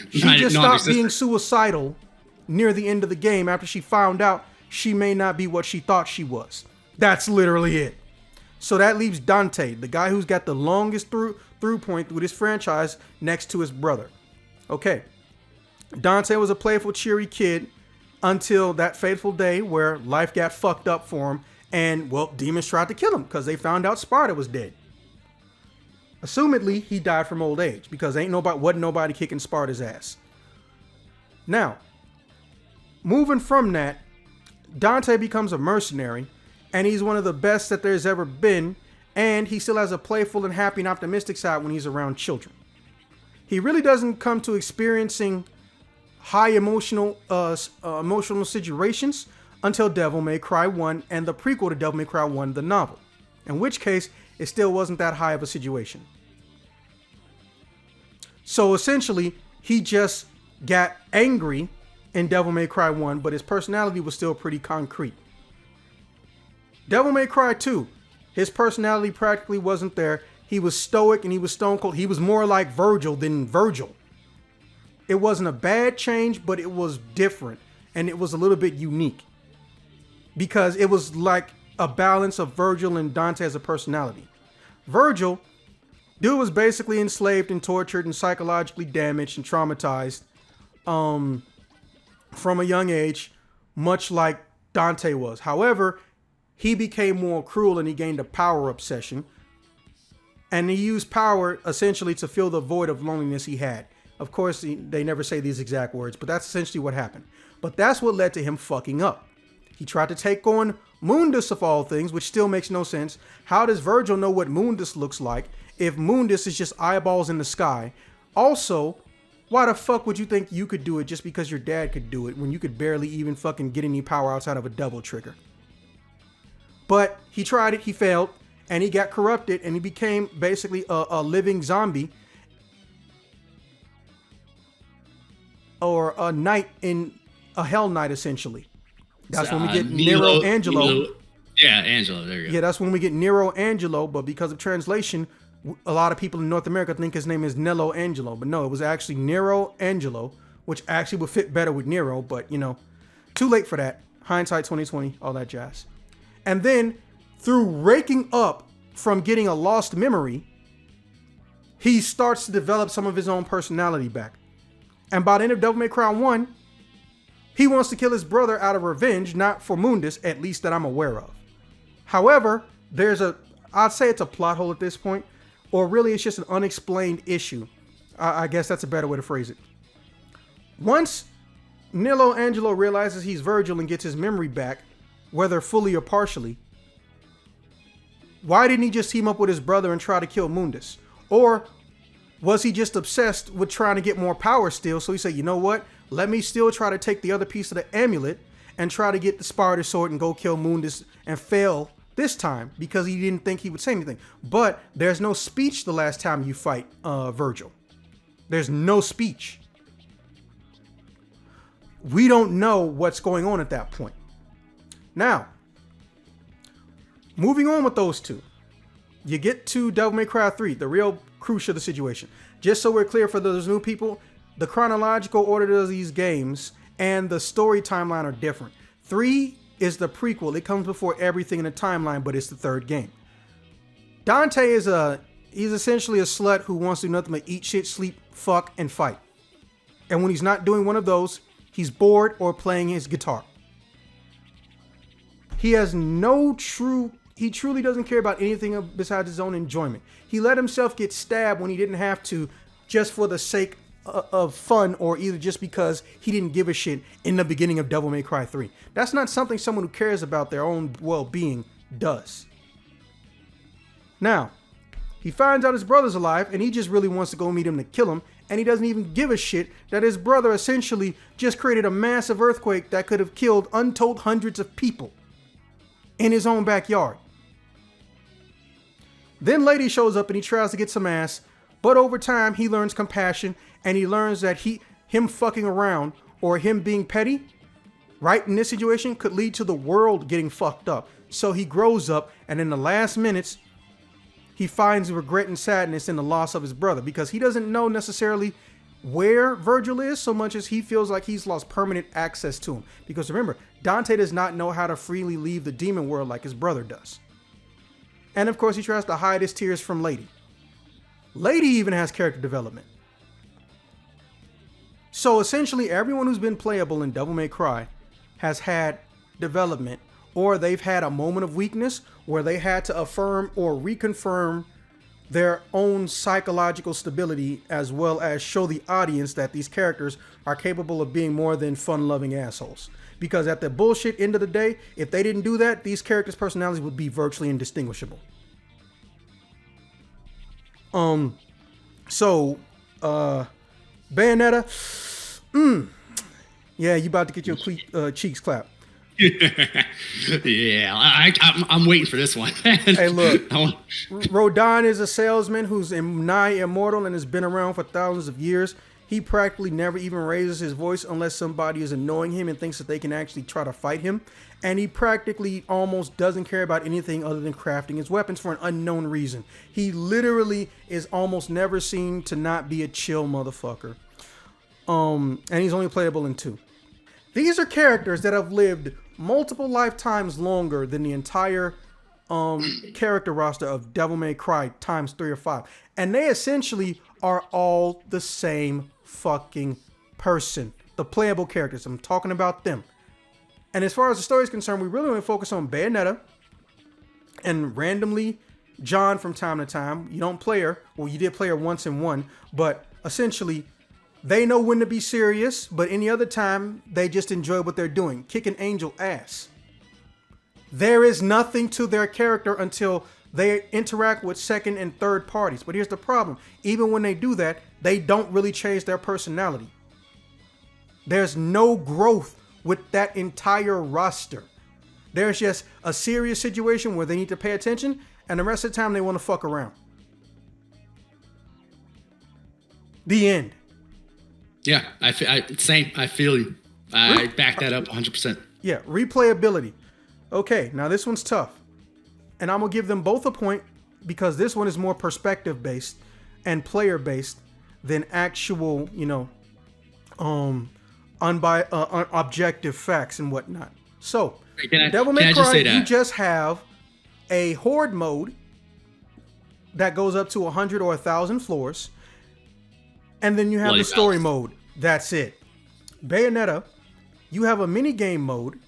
She just stopped being suicidal near the end of the game after she found out she may not be what she thought she was. That's literally it. So that leaves Dante, the guy who's got the longest through point through this franchise, next to his brother. Okay. Dante was a playful, cheery kid until that fateful day where life got fucked up for him and, well, demons tried to kill him because they found out Sparta was dead. Assumedly, he died from old age because wasn't nobody kicking Sparta's ass. Now, moving from that, Dante becomes a mercenary, and he's one of the best that there's ever been, and he still has a playful and happy and optimistic side when he's around children. He really doesn't come to experiencing high emotional situations until Devil May Cry 1 and the prequel to Devil May Cry 1, the novel. In which case, it still wasn't that high of a situation. So essentially, he just got angry in Devil May Cry 1, but his personality was still pretty concrete. Devil May Cry 2, his personality practically wasn't there. He was stoic and he was stone cold. He was more like Virgil than Virgil. It wasn't a bad change, but it was different. And it was a little bit unique. Because it was like a balance of Virgil and Dante as a personality. Virgil, dude was basically enslaved and tortured and psychologically damaged and traumatized from a young age, much like Dante was. However, he became more cruel and he gained a power obsession. And he used power essentially to fill the void of loneliness he had. Of course, they never say these exact words, but that's essentially what happened. But that's what led to him fucking up. He tried to take on Mundus of all things, which still makes no sense. How does Virgil know what Mundus looks like if Mundus is just eyeballs in the sky? Also, why the fuck would you think you could do it just because your dad could do it when you could barely even fucking get any power outside of a double trigger? But he tried it, he failed, and he got corrupted, and he became basically a living zombie. Or a knight in a hell knight, essentially. That's when we get Nero Angelo. Yeah, Angelo, there you go. Yeah, that's when we get Nero Angelo, but because of translation, a lot of people in North America think his name is Nello Angelo, but no, it was actually Nero Angelo, which actually would fit better with Nero, but you know, too late for that. Hindsight 2020, all that jazz. And then, through raking up from getting a lost memory, he starts to develop some of his own personality back. And by the end of Devil May Cry 1, he wants to kill his brother out of revenge, not for Mundus, at least that I'm aware of. However, I'd say it's a plot hole at this point, or really it's just an unexplained issue. I guess that's a better way to phrase it. Once Nello Angelo realizes he's Virgil and gets his memory back, whether fully or partially, why didn't he just team up with his brother and try to kill Mundus? Or was he just obsessed with trying to get more power still? So he said, you know what? Let me still try to take the other piece of the amulet and try to get the Sparta sword and go kill Mundus and fail this time because he didn't think he would say anything. But there's no speech the last time you fight Virgil. There's no speech. We don't know what's going on at that point. Now, moving on with those two, you get to Devil May Cry 3, the real crucial of the situation. Just so we're clear for those new people, the chronological order of these games and the story timeline are different. 3 is the prequel. It comes before everything in the timeline, but it's the third game. Dante he's essentially a slut who wants to do nothing but eat shit, sleep, fuck, and fight. And when he's not doing one of those, he's bored or playing his guitar. He truly doesn't care about anything besides his own enjoyment. He let himself get stabbed when he didn't have to, just for the sake of fun, or either just because he didn't give a shit in the beginning of Devil May Cry 3. That's not something someone who cares about their own well-being does. Now, he finds out his brother's alive, and he just really wants to go meet him to kill him, and he doesn't even give a shit that his brother essentially just created a massive earthquake that could have killed untold hundreds of people in his own backyard. Then Lady shows up and he tries to get some ass, but over time he learns compassion and he learns that him fucking around or him being petty, right, in this situation could lead to the world getting fucked up. So he grows up, and in the last minutes, he finds regret and sadness in the loss of his brother, because he doesn't know necessarily where Virgil is so much as he feels like he's lost permanent access to him. Because remember, Dante does not know how to freely leave the demon world like his brother does. And of course, he tries to hide his tears from Lady. Lady even has character development. So essentially, everyone who's been playable in Devil May Cry has had development, or they've had a moment of weakness where they had to affirm or reconfirm their own psychological stability, as well as show the audience that these characters are capable of being more than fun-loving assholes. Because at the bullshit end of the day, if they didn't do that, these characters' personalities would be virtually indistinguishable. Bayonetta, yeah, you about to get your cheeks clapped. Yeah, I'm waiting for this one. Hey, look, I want- Rodon is a salesman who's nigh immortal and has been around for thousands of years. He practically never even raises his voice unless somebody is annoying him and thinks that they can actually try to fight him. And he practically almost doesn't care about anything other than crafting his weapons for an unknown reason. He literally is almost never seen to not be a chill motherfucker. And he's only playable in 2. These are characters that have lived multiple lifetimes longer than the entire character roster of Devil May Cry times 3 or 5. And they essentially are all the same fucking person. The playable characters. I'm talking about them. And as far as the story is concerned, we really want to focus on Bayonetta and randomly John from time to time. You don't play her. Well, you did play her once in 1, but essentially they know when to be serious, but any other time, they just enjoy what they're doing. Kicking Angel ass. There is nothing to their character until they interact with second and third parties. But here's the problem. Even when they do that, they don't really change their personality. There's no growth with that entire roster. There's just a serious situation where they need to pay attention, and the rest of the time they want to fuck around. The end. Yeah, I feel you. I back that up 100%. Yeah, replayability. Okay, now this one's tough. And I'm going to give them both a point because this one is more perspective based and player based than actual, objective facts and whatnot. So, Devil May Cry, you just have a horde mode that goes up to 100 or 1,000 floors. And then you have the story mode. That's it. Bayonetta, you have a mini game mode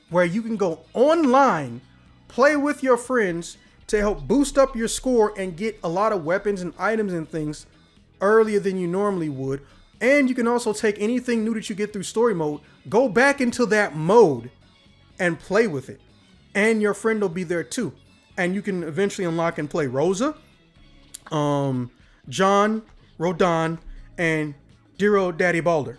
where you can go online, play with your friends to help boost up your score and get a lot of weapons and items and things earlier than you normally would. And you can also take anything new that you get through story mode, go back into that mode and play with it. And your friend will be there too. And you can eventually unlock and play Rosa, John, Rodon, and dear old Daddy Balder.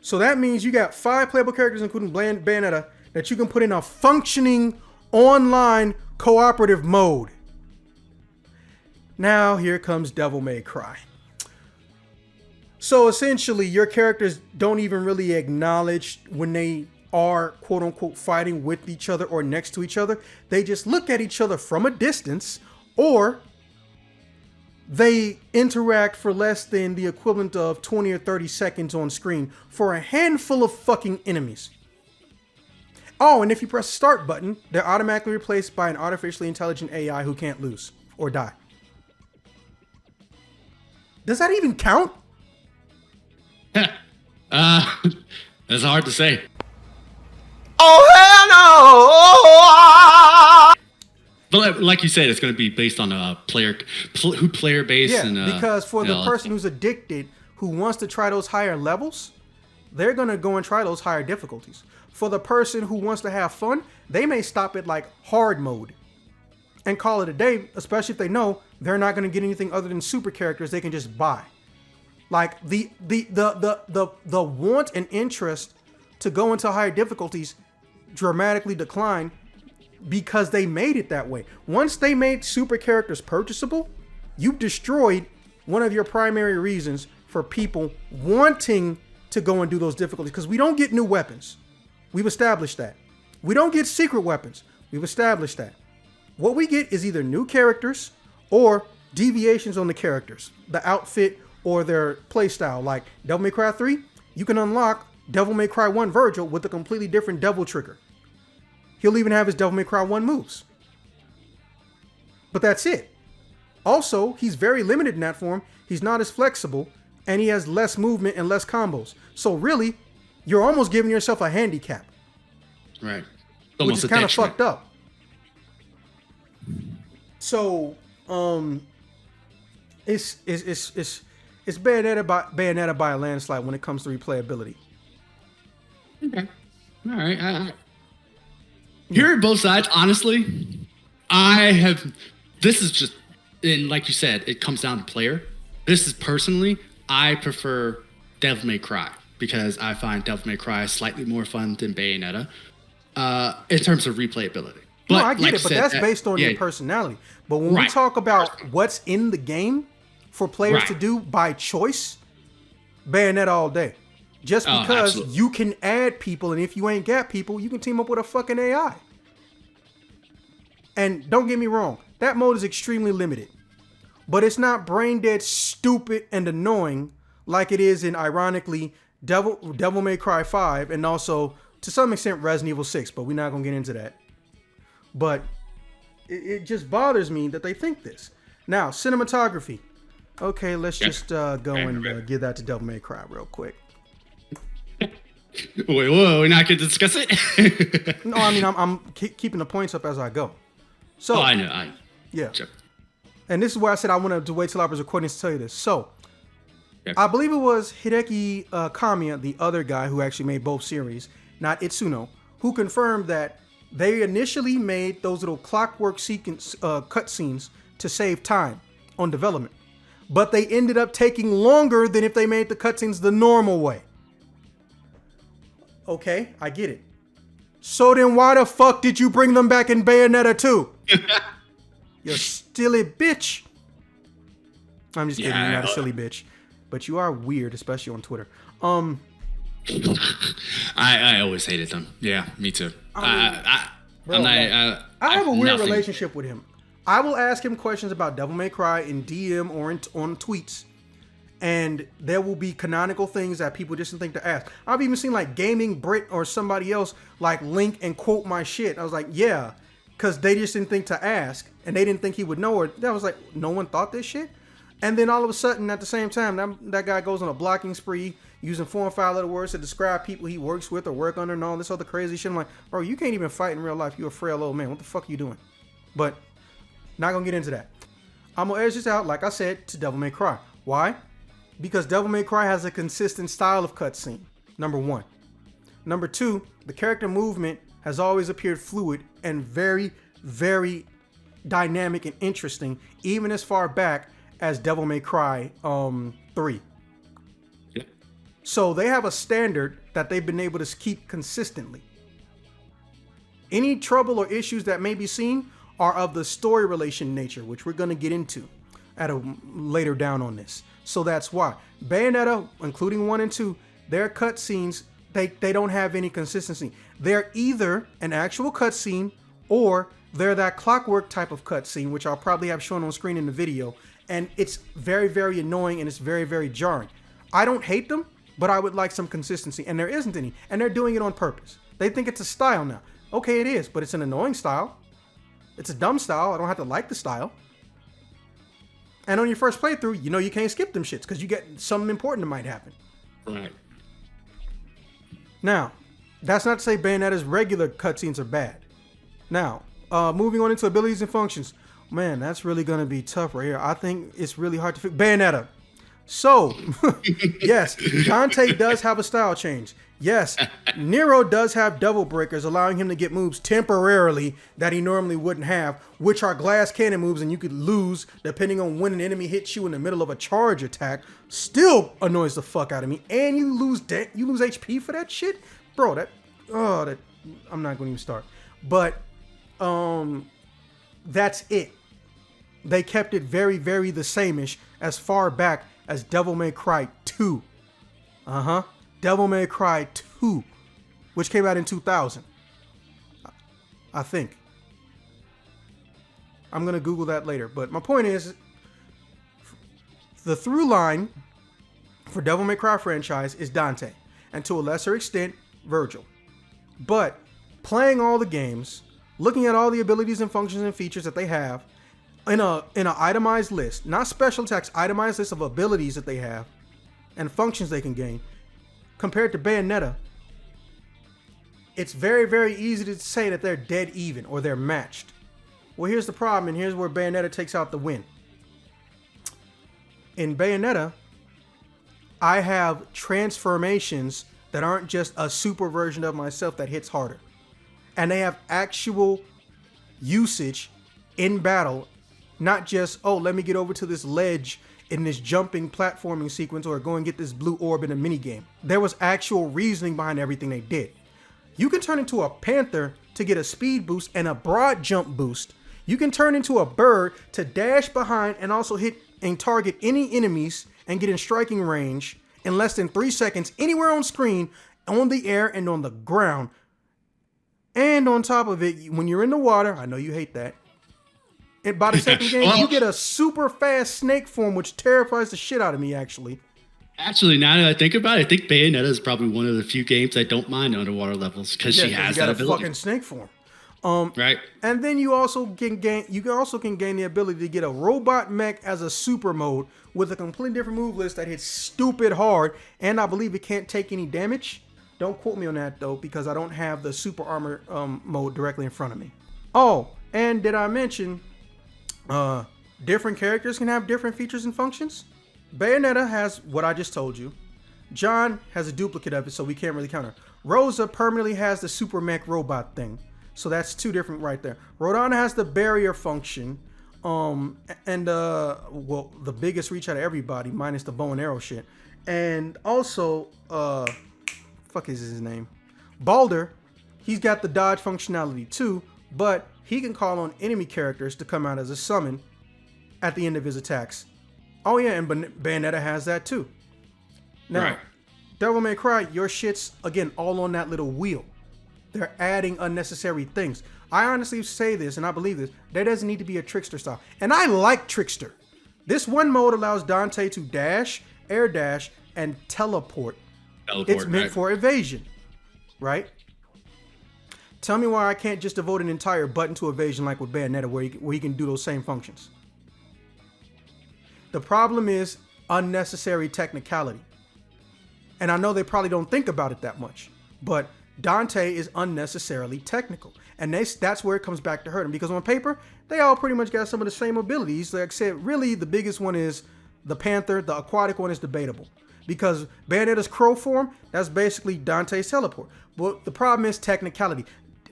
So that means you got 5 playable characters, including Bayonetta, that you can put in a functioning online cooperative mode. Now here comes Devil May Cry. So essentially, your characters don't even really acknowledge when they are quote unquote fighting with each other or next to each other. They just look at each other from a distance, or they interact for less than the equivalent of 20 or 30 seconds on screen for a handful of fucking enemies. Oh, and if you press the start button, they're automatically replaced by an artificially intelligent AI who can't lose or die. Does that even count? That's hard to say. Oh, hell no! But like you said, it's going to be based on a player base. Yeah, and, because for the person who's addicted, who wants to try those higher levels, they're going to go and try those higher difficulties. For the person who wants to have fun, they may stop at like hard mode and call it a day, especially if they know they're not going to get anything other than super characters they can just buy. Like the want and interest to go into higher difficulties dramatically decline because they made it that way. Once they made super characters purchasable, you've destroyed one of your primary reasons for people wanting to go and do those difficulties, because we don't get new weapons. We've established that. We don't get secret weapons. We've established that. What we get is either new characters or deviations on the characters, the outfit or their playstyle. Like Devil May Cry 3, you can unlock Devil May Cry 1 Virgil with a completely different devil trigger. He'll even have his Devil May Cry 1 moves. But that's it. Also, he's very limited in that form. He's not as flexible, and he has less movement and less combos. So really, you're almost giving yourself a handicap. Right. Which is kind of fucked up. So, it's Bayonetta by a landslide when it comes to replayability. Okay. All right. Hearing both sides, honestly, this is just, and like you said, it comes down to player. This is personally, I prefer Devil May Cry. because I find Devil May Cry slightly more fun than Bayonetta in terms of replayability. No, But I get like it, but said, that's based on your personality. But when we Right. talk about what's in the game for players to Right. do by choice, Bayonetta all day. Just Oh, because absolutely. you can add people, and if you ain't got people, you can team up with a fucking AI. And don't get me wrong, that mode is extremely limited. But it's not brain dead, stupid, and annoying like it is in, ironically, Devil May Cry 5 and also, to some extent, Resident Evil 6. But we're not going to get into that. But it just bothers me that they think this. Now, cinematography. Okay, let's just go and give that to Devil May Cry real quick. Wait, whoa, we're not going to discuss it? No, I mean, I'm keeping the points up as I go. So, Oh, I know. Yeah. Sure. And this is why I said I wanted to wait till I was recording to tell you this. So, Yeah. I believe it was Hideki Kamiya, the other guy who actually made both series, not Itsuno, who confirmed that they initially made those little clockwork sequence cutscenes to save time on development. But they ended up taking longer than if they made the cutscenes the normal way. Okay, I get it. So then why the fuck did you bring them back in Bayonetta 2? You silly bitch. I'm just kidding, you're not a silly bitch. But you are weird, especially on Twitter. I always hated them. Yeah, me too. I have a weird relationship with him. I will ask him questions about Devil May Cry in DM or on tweets, and there will be canonical things that people just didn't think to ask. I've even seen like Gaming Brit or somebody else like link and quote my shit. I was like, yeah, because they just didn't think to ask, and they didn't think he would know. Or that was like, no one thought this shit. And then all of a sudden, at the same time, that guy goes on a blocking spree using 4 and 5 letter words to describe people he works with or work under and all this other crazy shit. I'm like, bro, you can't even fight in real life. You're a frail old man. What the fuck are you doing? But not gonna get into that. I'm gonna edge this out, like I said, to Devil May Cry. Why? Because Devil May Cry has a consistent style of cutscene. Number 1. Number 2, the character movement has always appeared fluid and very, very dynamic and interesting, even as far back as Devil May Cry 3. Yeah. So they have a standard that they've been able to keep consistently. Any trouble or issues that may be seen are of the story relation nature, which we're going to get into at a later down on this. So that's why Bayonetta, including 1 and 2, their cutscenes, they don't have any consistency. They're either an actual cutscene or they're that clockwork type of cutscene, which I'll probably have shown on screen in the video. And it's very, very annoying and it's very, very jarring. I don't hate them, but I would like some consistency, and there isn't any. And they're doing it on purpose. They think it's a style now. Okay, it is, but it's an annoying style. It's a dumb style. I don't have to like the style. And on your first playthrough, you know you can't skip them shits because you get something important that might happen. Right. Now, that's not to say Bayonetta's regular cutscenes are bad. Now, moving on into abilities and functions. Man, that's really going to be tough right here. I think it's really hard to fix. Bayonetta. So, yes, Dante does have a style change. Yes, Nero does have double breakers, allowing him to get moves temporarily that he normally wouldn't have, which are glass cannon moves, and you could lose depending on when an enemy hits you in the middle of a charge attack. Still annoys the fuck out of me, and you lose HP for that shit, bro. I'm not going to even start. But that's it. They kept it very, very the same-ish as far back as Devil May Cry 2. Devil May Cry 2, which came out in 2000. I think. I'm going to Google that later. But my point is, the through line for Devil May Cry franchise is Dante, and to a lesser extent, Virgil. But playing all the games, looking at all the abilities and functions and features that they have, in an itemized list, not special attacks, itemized list of abilities that they have and functions they can gain, compared to Bayonetta, it's very, very easy to say that they're dead even or they're matched. Well, here's the problem, and here's where Bayonetta takes out the win. In Bayonetta, I have transformations that aren't just a super version of myself that hits harder. And they have actual usage in battle, not just, oh, let me get over to this ledge in this jumping platforming sequence or go and get this blue orb in a mini game. There was actual reasoning behind everything they did. You can turn into a panther to get a speed boost and a broad jump boost. You can turn into a bird to dash behind and also hit and target any enemies and get in striking range in less than 3 seconds anywhere on screen, on the air and on the ground. And on top of it, when you're in the water, I know you hate that. And by the second game, you get a super fast snake form, which terrifies the shit out of me, actually. Actually, now that I think about it, I think Bayonetta is probably one of the few games I don't mind underwater levels because she has that ability. A fucking snake form. Right. And then you also can gain the ability to get a robot mech as a super mode with a completely different move list that hits stupid hard, and I believe it can't take any damage. Don't quote me on that though, because I don't have the super armor mode directly in front of me. Oh, and did I mention different characters can have different features and functions? Bayonetta has what I just told you. John has a duplicate of it, so we can't really count her. Rosa permanently has the super mech robot thing. So that's two different right there. Rodana has the barrier function, well, the biggest reach out of everybody, minus the bow and arrow shit. And also, fuck is his name? Balder, he's got the dodge functionality too, but he can call on enemy characters to come out as a summon at the end of his attacks. Oh yeah, and Bayonetta has that too. Now, right. Devil May Cry, your shit's, again, all on that little wheel. They're adding unnecessary things. I honestly say this, and I believe this, there doesn't need to be a trickster style. And I like trickster. This one mode allows Dante to dash, air dash, and teleport. It's meant for evasion, right? Tell me why I can't just devote an entire button to evasion like with Bayonetta, where you can do those same functions. The problem is unnecessary technicality. And I know they probably don't think about it that much, but Dante is unnecessarily technical. And that's where it comes back to hurt him, because on paper, they all pretty much got some of the same abilities. Like I said, really the biggest one is the Panther. The aquatic one is debatable, because Bayonetta's crow form, that's basically Dante's teleport. But the problem is technicality.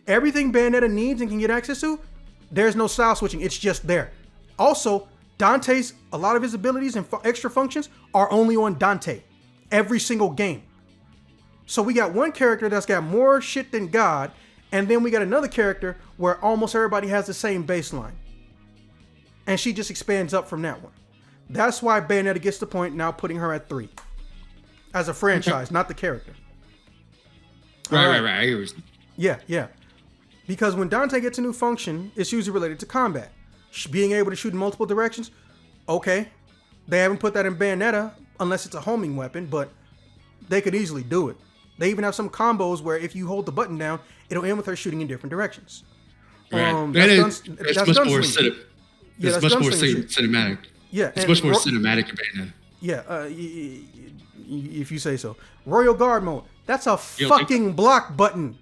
Everything Bayonetta needs and can get access to, there's no style switching. It's just there. Also, Dante's, a lot of his abilities and extra functions are only on Dante. Every single game. So we got one character that's got more shit than God, and then we got another character where almost everybody has the same baseline. And she just expands up from that one. That's why Bayonetta gets the point now, putting her at 3. As a franchise, not the character. Right. Yeah. Because when Dante gets a new function, it's usually related to combat. Being able to shoot in multiple directions, okay. They haven't put that in Bayonetta unless it's a homing weapon, but they could easily do it. They even have some combos where if you hold the button down, it'll end with her shooting in different directions. Right. That's much more cinematic. Yeah. It's much more cinematic in Bayonetta. Yeah, if you say so. Royal Guard mode. That's a fucking block button.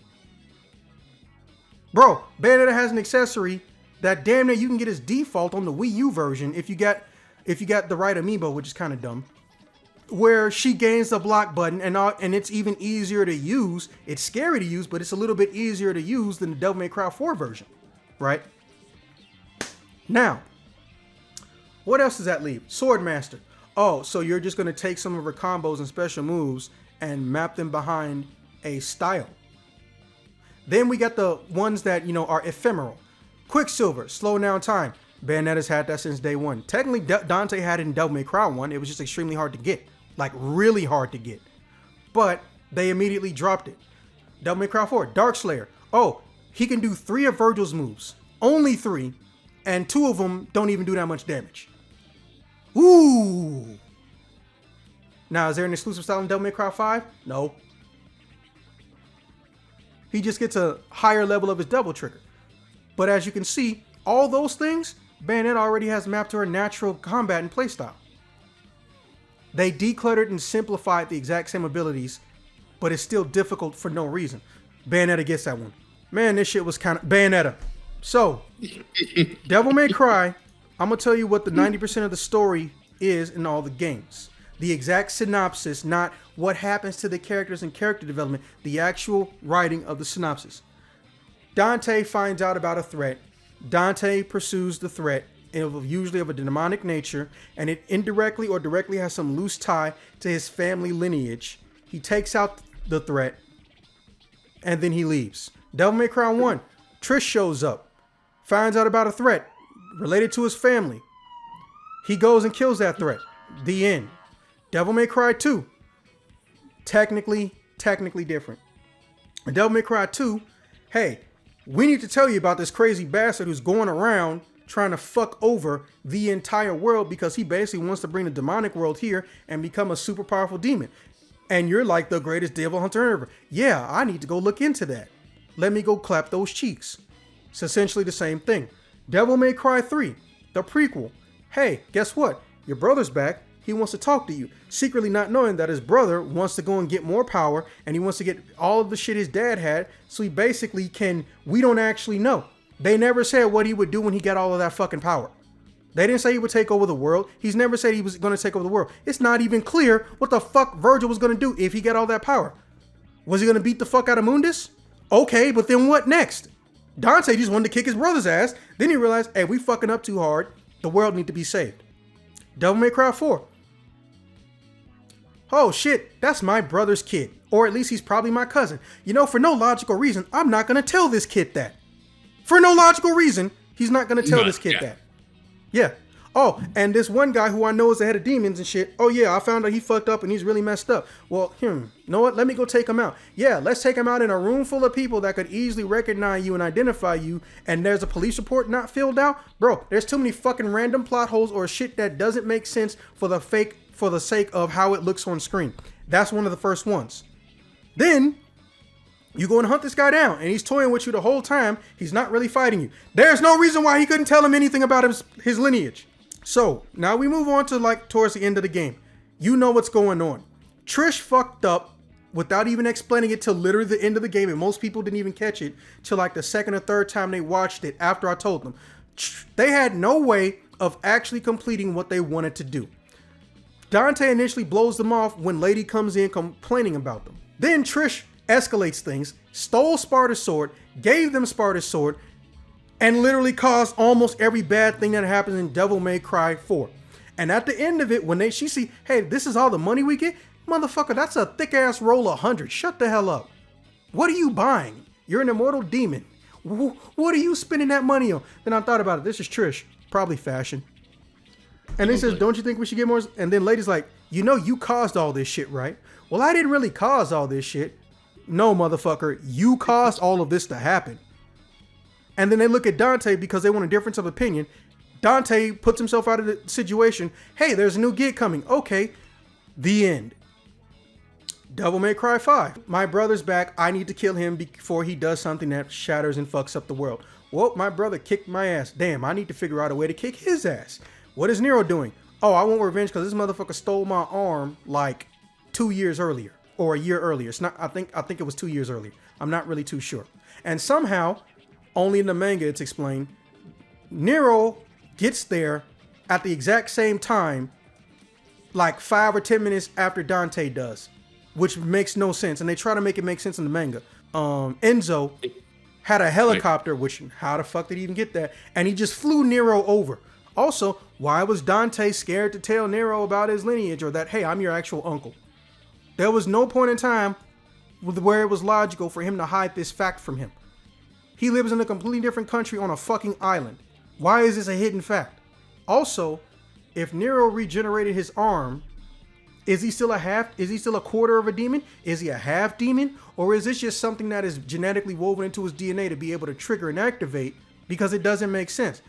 Bro, Bayonetta has an accessory that damn near you can get as default on the Wii U version if you got the right amiibo, which is kind of dumb. Where she gains the block button and it's even easier to use. It's scary to use, but it's a little bit easier to use than the Devil May Cry 4 version, right? Now, what else does that leave? Swordmaster. Oh, so you're just going to take some of her combos and special moves and map them behind a style. Then we got the ones that, are ephemeral. Quicksilver, slow down time. Bayonetta's had that since day one. Technically, Dante had it in Devil May Cry 1. It was just extremely hard to get. Like, really hard to get. But they immediately dropped it. Devil May Cry 4, Darkslayer. Oh, he can do 3 of Virgil's moves. Only 3. And 2 of them don't even do that much damage. Ooh. Now, is there an exclusive style in Devil May Cry 5? No. He just gets a higher level of his double trigger. But as you can see, all those things, Bayonetta already has mapped to her natural combat and playstyle. They decluttered and simplified the exact same abilities, but it's still difficult for no reason. Bayonetta gets that one. Man, this shit was kind of... Bayonetta. So, Devil May Cry, I'm going to tell you what the 90% of the story is in all the games. The exact synopsis, not what happens to the characters and character development, the actual writing of the synopsis. Dante finds out about a threat. Dante pursues the threat. usually of a demonic nature, and it indirectly or directly has some loose tie to his family lineage. He takes out the threat, and then he leaves. Devil May Cry 1, Trish shows up, finds out about a threat related to his family. He goes and kills that threat. The end. Devil May Cry 2, technically different. Devil May Cry 2, hey, we need to tell you about this crazy bastard who's going around trying to fuck over the entire world because he basically wants to bring the demonic world here and become a super powerful demon. And you're like the greatest devil hunter ever. Yeah, I need to go look into that. Let me go clap those cheeks. It's essentially the same thing. Devil May Cry 3, the prequel. Hey, guess what? Your brother's back. He wants to talk to you, secretly not knowing that his brother wants to go and get more power, and he wants to get all of the shit his dad had, so he basically can, we don't actually know. They never said what he would do when he got all of that fucking power. They didn't say he would take over the world. He's never said he was going to take over the world. It's not even clear what the fuck Virgil was going to do if he got all that power. Was he going to beat the fuck out of Mundus? Okay, but then what next? Dante just wanted to kick his brother's ass. Then he realized, hey, we fucking up too hard. The world need to be saved. Devil May Cry 4. Oh shit, that's my brother's kid. Or at least he's probably my cousin. You know, for no logical reason, I'm not going to tell this kid that. For no logical reason, he's not going to tell this kid that. Yeah. Oh, and this one guy who I know is the head of demons and shit. Oh yeah, I found out he fucked up and he's really messed up. Well, you know what? Let me go take him out. Yeah, let's take him out in a room full of people that could easily recognize you and identify you. And there's a police report not filled out. Bro, there's too many fucking random plot holes or shit that doesn't make sense for the sake of how it looks on screen. That's one of the first ones. Then you go and hunt this guy down and he's toying with you the whole time. He's not really fighting you. There's no reason why he couldn't tell him anything about his lineage. So now we move on to like towards the end of the game. You know what's going on. Trish fucked up without even explaining it till literally the end of the game, and most people didn't even catch it till like the second or third time they watched it after I told them. They had no way of actually completing what they wanted to do. Dante initially blows them off when Lady comes in complaining about them. Then Trish escalates things, stole Sparta's sword, gave them Sparta's sword, and literally caused almost every bad thing that happens in Devil May Cry 4. And at the end of it, when she see, hey, this is all the money we get, motherfucker, that's a thick ass roll of 100. Shut the hell up. What are you buying? You're an immortal demon. What are you spending that money on? Then I thought about it. This is Trish, probably fashion. And he says, don't you think we should get more? And then Lady's like, you know, you caused all this shit, right? Well, I didn't really cause all this shit. No, motherfucker, you caused all of this to happen. And then they look at Dante because they want a difference of opinion. Dante puts himself out of the situation. Hey, there's a new gig coming. Okay, the end. Devil May Cry 5. My brother's back. I need to kill him before he does something that shatters and fucks up the world. Well, my brother kicked my ass. Damn, I need to figure out a way to kick his ass. What is Nero doing? Oh, I want revenge because this motherfucker stole my arm like 2 years earlier or a year earlier. It's not. I think it was 2 years earlier. I'm not really too sure. And somehow, only in the manga it's explained, Nero gets there at the exact same time, like 5 or 10 minutes after Dante does, which makes no sense. And they try to make it make sense in the manga. Enzo had a helicopter, which how the fuck did he even get that? And he just flew Nero over. Also, why was Dante scared to tell Nero about his lineage or that, hey, I'm your actual uncle? There was no point in time where it was logical for him to hide this fact from him. He lives in a completely different country on a fucking island. Why is this a hidden fact? Also, if Nero regenerated his arm, is he still a quarter of a demon? Is he a half demon? Or is this just something that is genetically woven into his DNA to be able to trigger and activate? Because it doesn't make sense.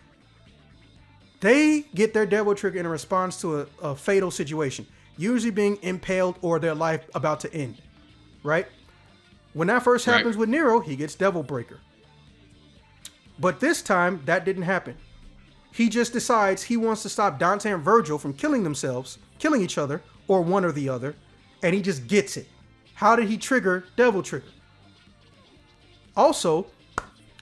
They get their devil trigger in response to a fatal situation, usually being impaled or their life about to end, right? When that first happens with Nero, he gets Devil Breaker. But this time, that didn't happen. He just decides he wants to stop Dante and Virgil from killing each other, or one or the other, and he just gets it. How did he trigger Devil Trigger? Also,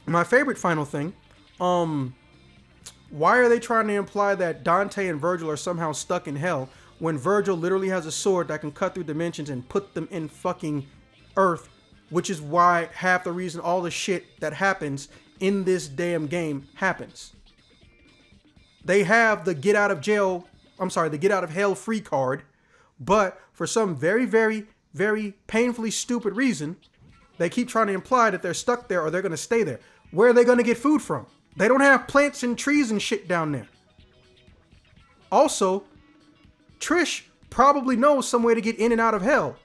my favorite final thing, why are they trying to imply that Dante and Virgil are somehow stuck in hell when Virgil literally has a sword that can cut through dimensions and put them in fucking Earth, which is why half the reason all the shit that happens in this damn game happens. they have the get out of hell free card, but for some very, very, very painfully stupid reason, they keep trying to imply that they're stuck there or they're going to stay there. Where are they going to get food from? They don't have plants and trees and shit down there. Also, Trish probably knows some way to get in and out of hell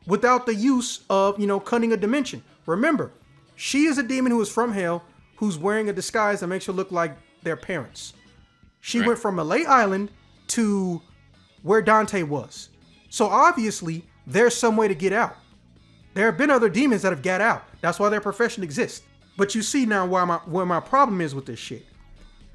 without the use of, cunning a dimension. Remember, she is a demon who is from hell, who's wearing a disguise that makes her look like their parents. She went from Malay Island to where Dante was. So obviously, there's some way to get out. There have been other demons that have got out. That's why their profession exists. But you see now where my problem is with this shit.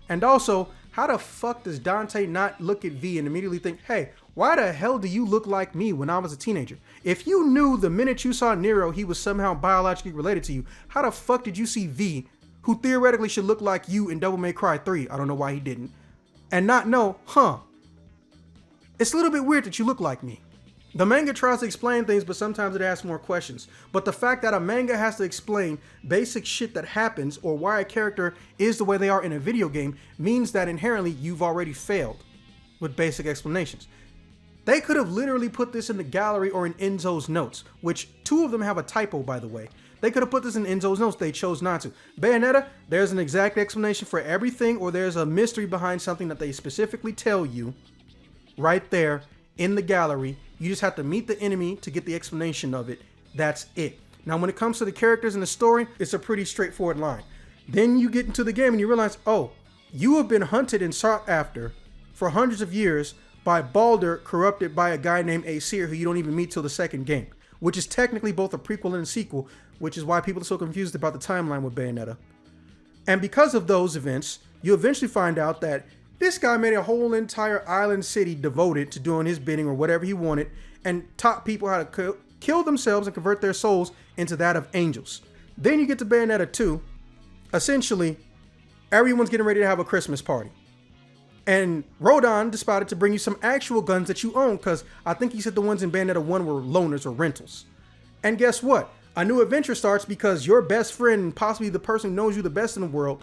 And also, how the fuck does Dante not look at V and immediately think, hey, why the hell do you look like me when I was a teenager? If you knew the minute you saw Nero, he was somehow biologically related to you, how the fuck did you see V, who theoretically should look like you in Devil May Cry 3, I don't know why he didn't, and not know, it's a little bit weird that you look like me. The manga tries to explain things, but sometimes it asks more questions. But the fact that a manga has to explain basic shit that happens or why a character is the way they are in a video game means that inherently you've already failed with basic explanations. They could have literally put this in the gallery or in Enzo's notes, which 2 of them have a typo, by the way. They could have put this in Enzo's notes. They chose not to. Bayonetta, there's an exact explanation for everything, or there's a mystery behind something that they specifically tell you right there in the gallery. You just have to meet the enemy to get the explanation of it. That's it. Now, when it comes to the characters and the story, it's a pretty straightforward line. Then you get into the game and you realize, oh, you have been hunted and sought after for hundreds of years by Baldur, corrupted by a guy named a.k.a. who you don't even meet till the second game, which is technically both a prequel and a sequel, which is why people are so confused about the timeline with Bayonetta. And because of those events, you eventually find out that this guy made a whole entire island city devoted to doing his bidding or whatever he wanted, and taught people how to kill themselves and convert their souls into that of angels. Then you get to Bayonetta 2. Essentially, everyone's getting ready to have a Christmas party. And Rodon decided to bring you some actual guns that you own, because I think he said the ones in Bayonetta 1 were loaners or rentals. And guess what? A new adventure starts because your best friend, possibly the person who knows you the best in the world,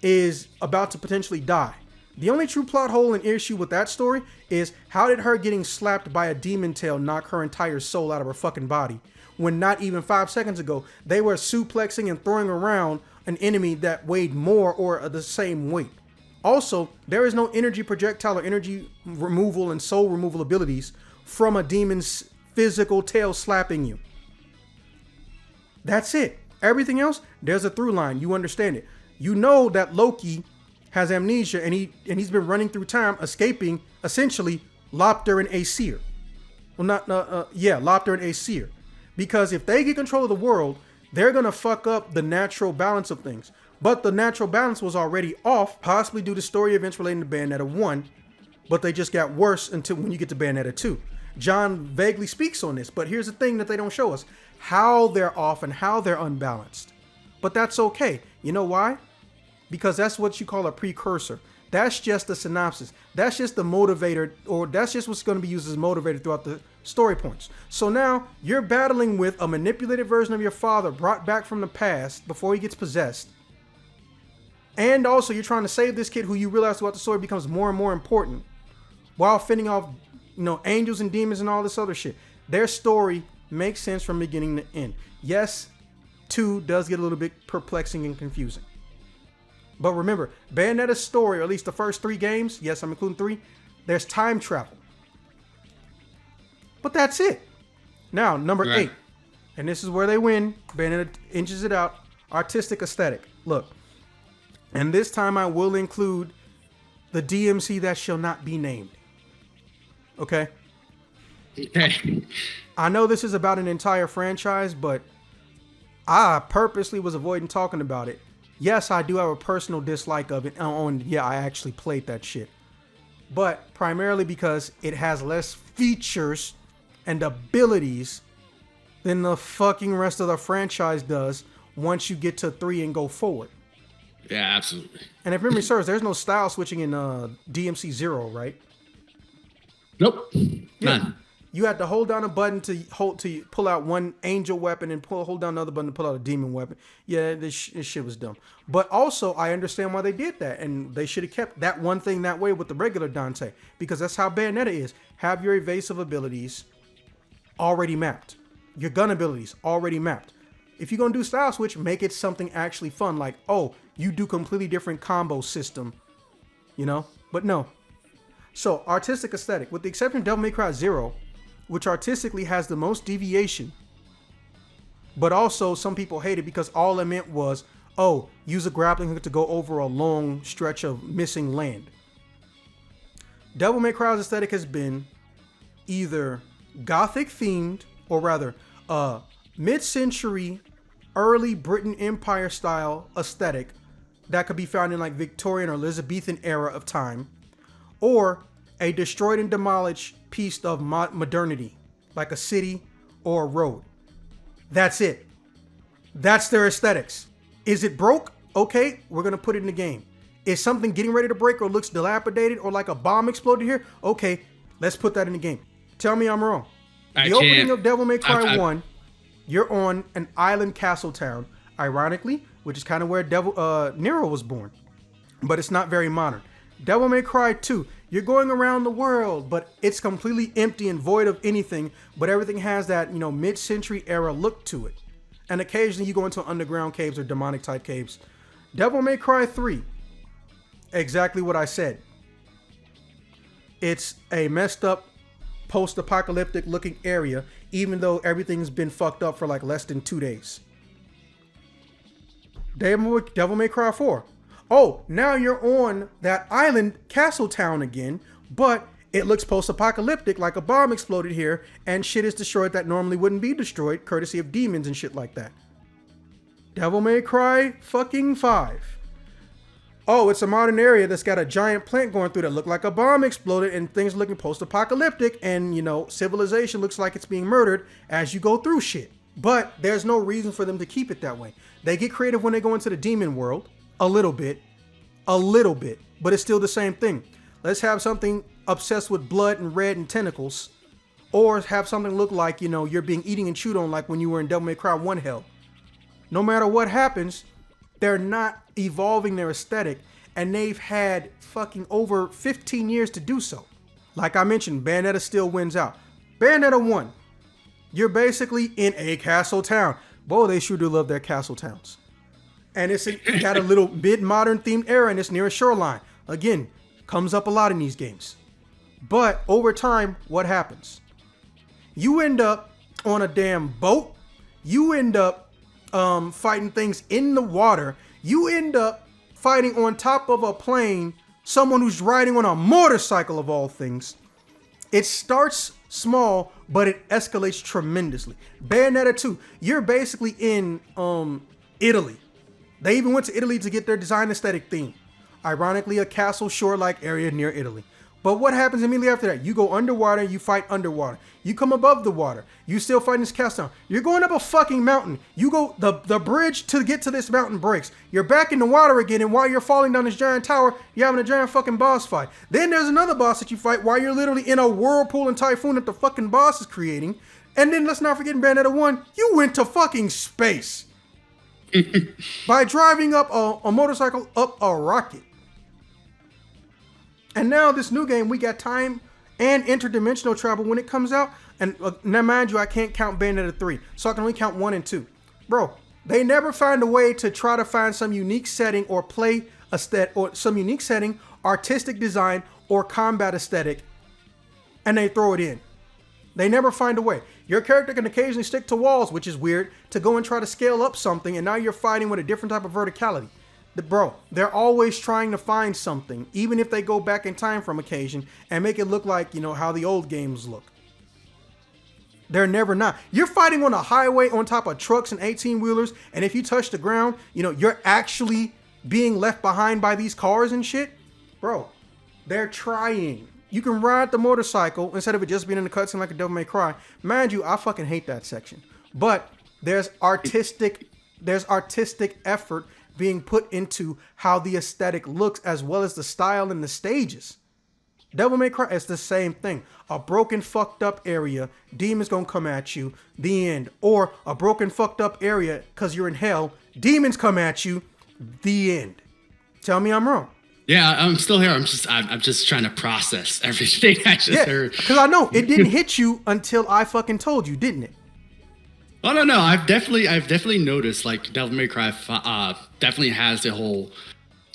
is about to potentially die. The only true plot hole and issue with that story is how did her getting slapped by a demon tail knock her entire soul out of her fucking body, when not even 5 seconds ago they were suplexing and throwing around an enemy that weighed more or the same weight. Also, there is no energy projectile or energy removal and soul removal abilities from a demon's physical tail slapping you. That's it. Everything else, there's a through line. You understand it. You know that Loki has amnesia and he's been running through time, escaping essentially Lopter and Aesir. Well, Lopter and Aesir. Because if they get control of the world, they're gonna fuck up the natural balance of things. But the natural balance was already off, possibly due to story events relating to Bayonetta 1, but they just got worse until when you get to Bayonetta 2. John vaguely speaks on this, but here's the thing that they don't show us: how they're off and how they're unbalanced. But that's okay. You know why? Because that's what you call a precursor. That's just the synopsis. That's just the motivator, or that's just what's going to be used as motivator throughout the story points. So now you're battling with a manipulated version of your father brought back from the past before he gets possessed. And also you're trying to save this kid who you realize throughout the story becomes more and more important, while fending off, angels and demons and all this other shit. Their story makes sense from beginning to end. Yes, 2 does get a little bit perplexing and confusing. But remember, Bayonetta's story, or at least the first 3 games, yes, I'm including 3, there's time travel. But that's it. Now, number 8. And this is where they win. Bayonetta inches it out. Artistic aesthetic. Look. And this time I will include the DMC that shall not be named. Okay? Okay. I know this is about an entire franchise, but I purposely was avoiding talking about it. Yes, I do have a personal dislike of it. I actually played that shit. But primarily because it has less features and abilities than the fucking rest of the franchise does once you get to 3 and go forward. Yeah, absolutely. And if memory serves, there's no style switching in DMC 0, right? Nope. None. You had to hold down a button to pull out one angel weapon and hold down another button to pull out a demon weapon. Yeah, this shit was dumb. But also, I understand why they did that, and they should have kept that one thing that way with the regular Dante, because that's how Bayonetta is. Have your evasive abilities already mapped, your gun abilities already mapped. If you're gonna do style switch, make it something actually fun, like, oh, you do completely different combo system, you know? But no. So, artistic aesthetic, with the exception of Devil May Cry 0, which artistically has the most deviation, but also some people hate it because all it meant was, oh, use a grappling hook to go over a long stretch of missing land. Devil May Cry's aesthetic has been either Gothic themed, or rather, mid-century, early Britain Empire style aesthetic that could be found in like Victorian or Elizabethan era of time, or a destroyed and demolished piece of modernity, like a city or a road. That's it. That's their aesthetics. Is it broke? Okay, we're gonna put it in the game. Is something getting ready to break or looks dilapidated or like a bomb exploded here? Okay, let's put that in the game. Tell me I'm wrong. The opening of Devil May Cry 1, you're on an island castle town, ironically, which is kind of where Nero was born, but it's not very modern. Devil May Cry 2, you're going around the world, but it's completely empty and void of anything, but everything has that, you know, mid-century era look to it. And occasionally you go into underground caves or demonic type caves. Devil May Cry 3, exactly what I said. It's a messed up, post-apocalyptic looking area, even though everything's been fucked up for like less than 2 days. Devil May Cry 4. Oh, now you're on that island castle town again, but it looks post-apocalyptic, like a bomb exploded here and shit is destroyed that normally wouldn't be destroyed, courtesy of demons and shit like that. Devil May Cry fucking 5. Oh, it's a modern area that's got a giant plant going through that looked like a bomb exploded and things looking post-apocalyptic, and, you know, civilization looks like it's being murdered as you go through shit. But there's no reason for them to keep it that way. They get creative when they go into the demon world. A little bit, but it's still the same thing. Let's have something obsessed with blood and red and tentacles, or have something look like, you know, you're being eaten and chewed on like when you were in Devil May Cry 1 hell. No matter what happens, they're not evolving their aesthetic, and they've had fucking over 15 years to do so. Like I mentioned, Bayonetta still wins out. Bayonetta 1, you're basically in a castle town. Boy, they sure do love their castle towns. And it's got a little mid-modern themed era, and it's near a shoreline. Again, comes up a lot in these games. But over time, what happens? You end up on a damn boat. You end up fighting things in the water. You end up fighting on top of a plane, someone who's riding on a motorcycle of all things. It starts small, but it escalates tremendously. Bayonetta 2, you're basically in Italy. They even went to Italy to get their design aesthetic theme. Ironically, a castle shore-like area near Italy. But what happens immediately after that? You go underwater, you fight underwater. You come above the water, you still fight in this castle. You're going up a fucking mountain. You go, the bridge to get to this mountain breaks. You're back in the water again, and while you're falling down this giant tower, you're having a giant fucking boss fight. Then there's another boss that you fight while you're literally in a whirlpool and typhoon that the fucking boss is creating. And then let's not forget in Bayonetta 1, you went to fucking space. By driving up a motorcycle up a rocket. And now this new game, we got time and interdimensional travel when it comes out. And now mind you, I can't count Bayonetta 3, so I can only count 1 and 2. Bro, they never find a way to try to find some unique setting or play aesthetic, or some unique setting, artistic design, or combat aesthetic, and they throw it in. They never find a way. Your character can occasionally stick to walls, which is weird, to go and try to scale up something, and now you're fighting with a different type of verticality. Bro, they're always trying to find something, even if they go back in time from occasion, and make it look like, you know, how the old games look. They're never not. You're fighting on a highway on top of trucks and 18-wheelers, and if you touch the ground, you know, you're actually being left behind by these cars and shit. Bro, they're trying. You can ride the motorcycle instead of it just being in the cutscene like a Devil May Cry. Mind you, I fucking hate that section. But there's artistic effort being put into how the aesthetic looks, as well as the style and the stages. Devil May Cry, it's the same thing. A broken, fucked up area, demons gonna come at you, the end. Or a broken, fucked up area, because you're in hell, demons come at you, the end. Tell me I'm wrong. Yeah, I'm still here. I'm just trying to process everything I just heard. Because I know it didn't hit you until I fucking told you, didn't it? Oh no, I've definitely noticed like Devil May Cry definitely has the whole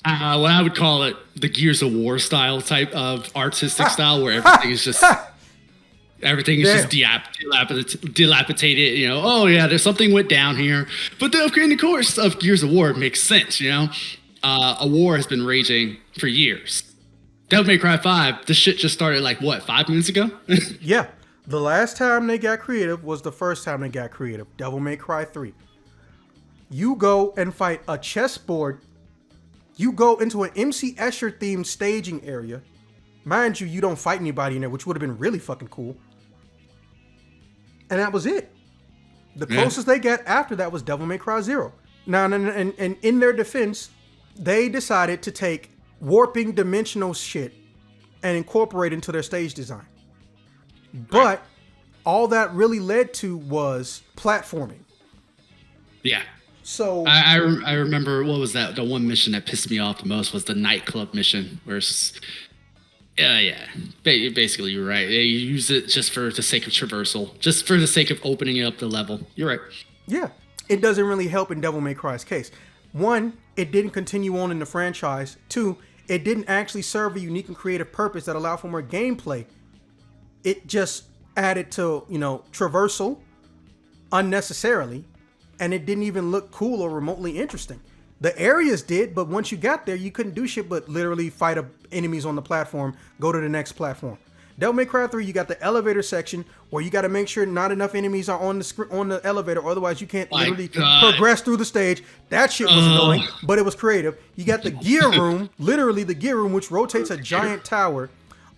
what I would call it the Gears of War style type of artistic style where everything is just just dilapidated. You know, oh yeah, there's something went down here, but in the course of Gears of War, it makes sense. You know, a war has been raging for years. Devil May Cry 5, this shit just started like what 5 minutes ago. Yeah. The last time they got creative was the first time they got creative. Devil May Cry 3. You go and fight a chessboard. You go into an MC Escher themed staging area. Mind you, you don't fight anybody in there, which would have been really fucking cool. And that was it. The closest they got after that was Devil May Cry 0. Now, and in their defense, they decided to take warping dimensional shit and incorporate it into their stage design. But all that really led to was platforming. Yeah. So I remember, what was that? The one mission that pissed me off the most was the nightclub mission, where basically you're right. They use it just for the sake of traversal, just for the sake of opening up the level. You're right. Yeah, it doesn't really help in Devil May Cry's case. One, it didn't continue on in the franchise. Two, it didn't actually serve a unique and creative purpose that allowed for more gameplay. It just added to, traversal unnecessarily, and it didn't even look cool or remotely interesting. The areas did, but once you got there, you couldn't do shit but literally fight enemies on the platform, go to the next platform. Devil May Cry 3, you got the elevator section where you got to make sure not enough enemies are on the elevator, otherwise you can't literally progress through the stage. That shit was annoying, but it was creative. You got the gear room, literally the gear room, which rotates a giant tower.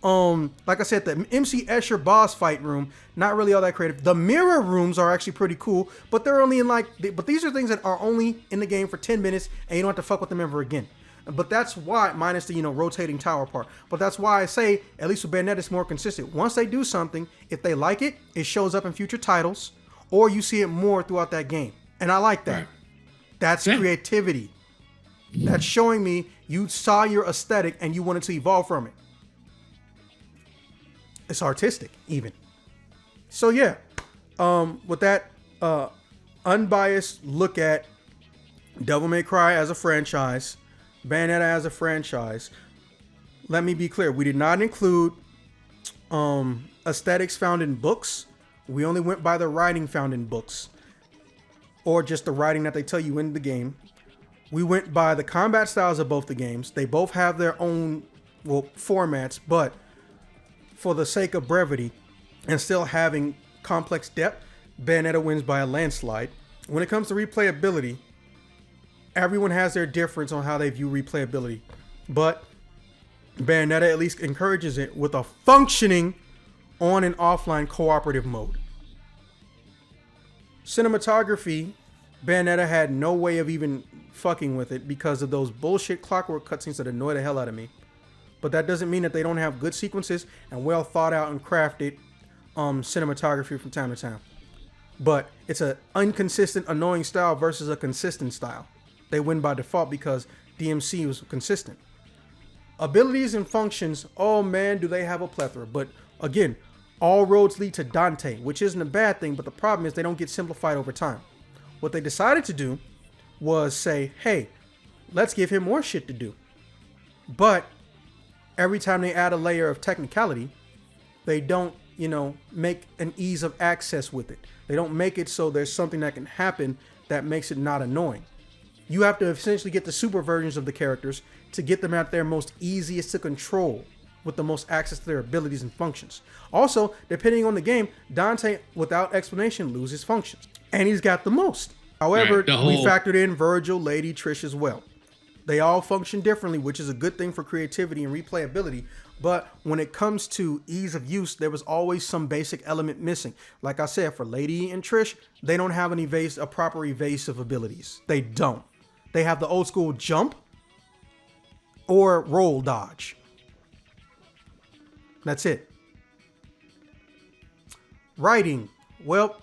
Like I said, the MC Escher boss fight room, not really all that creative. The mirror rooms are actually pretty cool, but they're only but these are things that are only in the game for 10 minutes and you don't have to fuck with them ever again. But that's why, minus the, rotating tower part. But that's why I say, at least with Bayonetta, it's more consistent. Once they do something, if they like it, it shows up in future titles, or you see it more throughout that game. And I like that. Right. That's creativity. That's showing me you saw your aesthetic and you wanted to evolve from it. It's artistic, even. So yeah, with that unbiased look at Devil May Cry as a franchise, Bayonetta as a franchise, let me be clear. We did not include aesthetics found in books. We only went by the writing found in books, or just the writing that they tell you in the game. We went by the combat styles of both the games. They both have their own formats, but for the sake of brevity and still having complex depth, Bayonetta wins by a landslide. When it comes to replayability, everyone has their difference on how they view replayability, but Bayonetta at least encourages it with a functioning on and offline cooperative mode. Cinematography, Bayonetta had no way of even fucking with it because of those bullshit clockwork cutscenes that annoy the hell out of me. But that doesn't mean that they don't have good sequences and well thought out and crafted cinematography from time to time. But it's an inconsistent, annoying style versus a consistent style. They win by default because DMC was consistent. Abilities and functions, oh man, do they have a plethora. But again, all roads lead to Dante, which isn't a bad thing, but the problem is they don't get simplified over time. What they decided to do was say, hey, let's give him more shit to do. But every time they add a layer of technicality, they don't, make an ease of access with it. They don't make it so there's something that can happen that makes it not annoying. You have to essentially get the super versions of the characters to get them at their most easiest to control with the most access to their abilities and functions. Also, depending on the game, Dante, without explanation, loses functions. And he's got the most. However, we factored in Virgil, Lady, Trish as well. They all function differently, which is a good thing for creativity and replayability. But when it comes to ease of use, there was always some basic element missing. Like I said, for Lady and Trish, they don't have a proper evasive abilities. They don't. They have the old school jump or roll dodge. That's it. Writing. Well,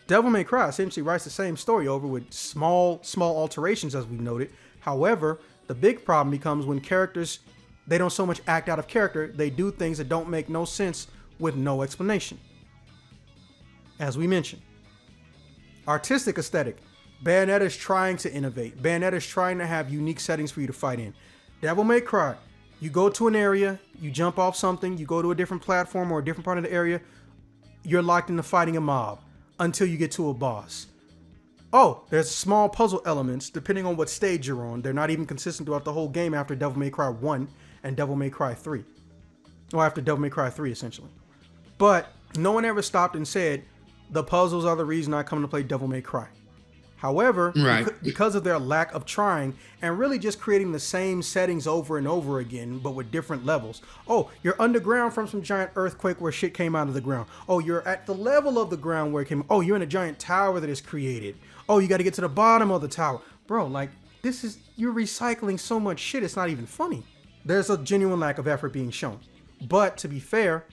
Devil May Cry essentially writes the same story over with small alterations, as we've noted. However, the big problem becomes when characters, they don't so much act out of character, they do things that don't make no sense with no explanation. As we mentioned. Artistic aesthetic. Bayonetta is trying to innovate. Bayonetta is trying to have unique settings for you to fight in. Devil May Cry. You go to an area, you jump off something, you go to a different platform or a different part of the area, you're locked into fighting a mob until you get to a boss. Oh, there's small puzzle elements depending on what stage you're on. They're not even consistent throughout the whole game after Devil May Cry 1 and Devil May Cry 3. Or after Devil May Cry 3, essentially. But no one ever stopped and said, the puzzles are the reason I come to play Devil May Cry. However, because of their lack of trying and really just creating the same settings over and over again, but with different levels. Oh, you're underground from some giant earthquake where shit came out of the ground. Oh, you're at the level of the ground where it came. Oh, you're in a giant tower that is created. Oh, you got to get to the bottom of the tower. Bro, like, you're recycling so much shit, it's not even funny. There's a genuine lack of effort being shown. But to be fair,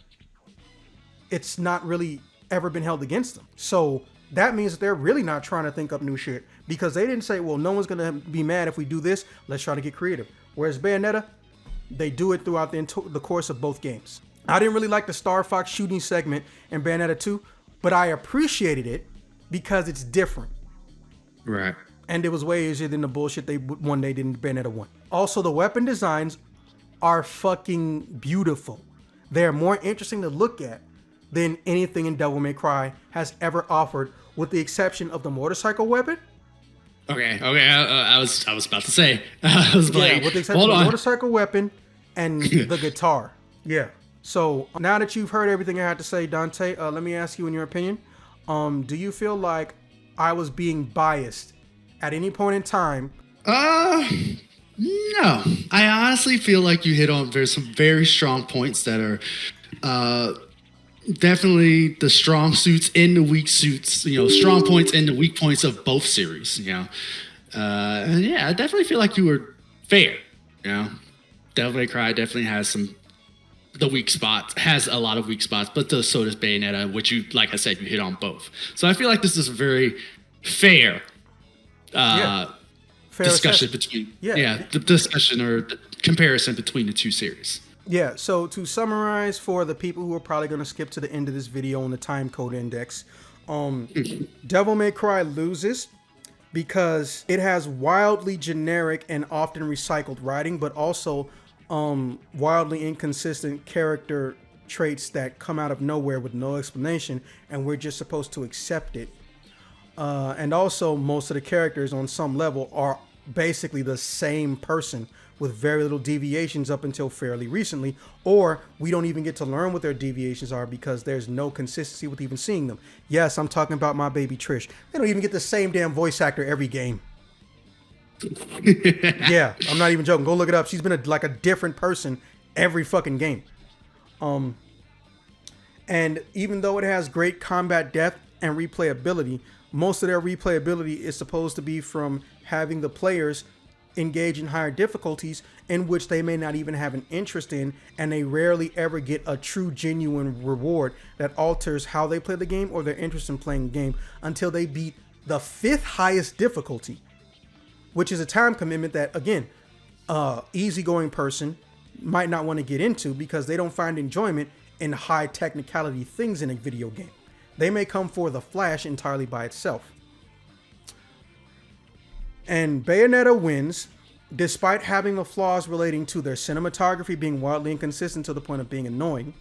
it's not really ever been held against them. So that means that they're really not trying to think up new shit, because they didn't say, well, no one's going to be mad if we do this. Let's try to get creative. Whereas Bayonetta, they do it throughout the course of both games. I didn't really like the Star Fox shooting segment in Bayonetta 2, but I appreciated it because it's different. Right. And it was way easier than the bullshit they did in Bayonetta 1. Also, the weapon designs are fucking beautiful. They're more interesting to look at than anything in Devil May Cry has ever offered, with the exception of the motorcycle weapon. Okay. I was about to say. I was like, with the exception of the motorcycle weapon and the guitar. Yeah. So now that you've heard everything I had to say, Dante, let me ask you, in your opinion, do you feel like I was being biased at any point in time? No. I honestly feel like you hit on some very strong points that are definitely the strong suits and the weak suits, strong points and the weak points of both series, and yeah, I definitely feel like you were fair, Devil May Cry definitely has has a lot of weak spots, but so does Bayonetta, which you, like I said, you hit on both. So I feel like this is a very fair, fair discussion between, the discussion or the comparison between the two series. Yeah, so to summarize for the people who are probably going to skip to the end of this video on the time code index, Devil May Cry loses because it has wildly generic and often recycled writing, but also wildly inconsistent character traits that come out of nowhere with no explanation, and we're just supposed to accept it. And also, most of the characters on some level are basically the same person, with very little deviations up until fairly recently, or we don't even get to learn what their deviations are because there's no consistency with even seeing them. Yes, I'm talking about my baby Trish. They don't even get the same damn voice actor every game. Yeah, I'm not even joking. Go look it up. She's been like a different person every fucking game. And even though it has great combat depth and replayability, most of their replayability is supposed to be from having the players engage in higher difficulties in which they may not even have an interest in, and they rarely ever get a true genuine reward that alters how they play the game or their interest in playing the game until they beat the 5th highest difficulty, which is a time commitment that, again, easygoing person might not want to get into because they don't find enjoyment in high technicality things in a video game. They may come for the flash entirely by itself. And Bayonetta wins, despite having the flaws relating to their cinematography being wildly inconsistent to the point of being annoying.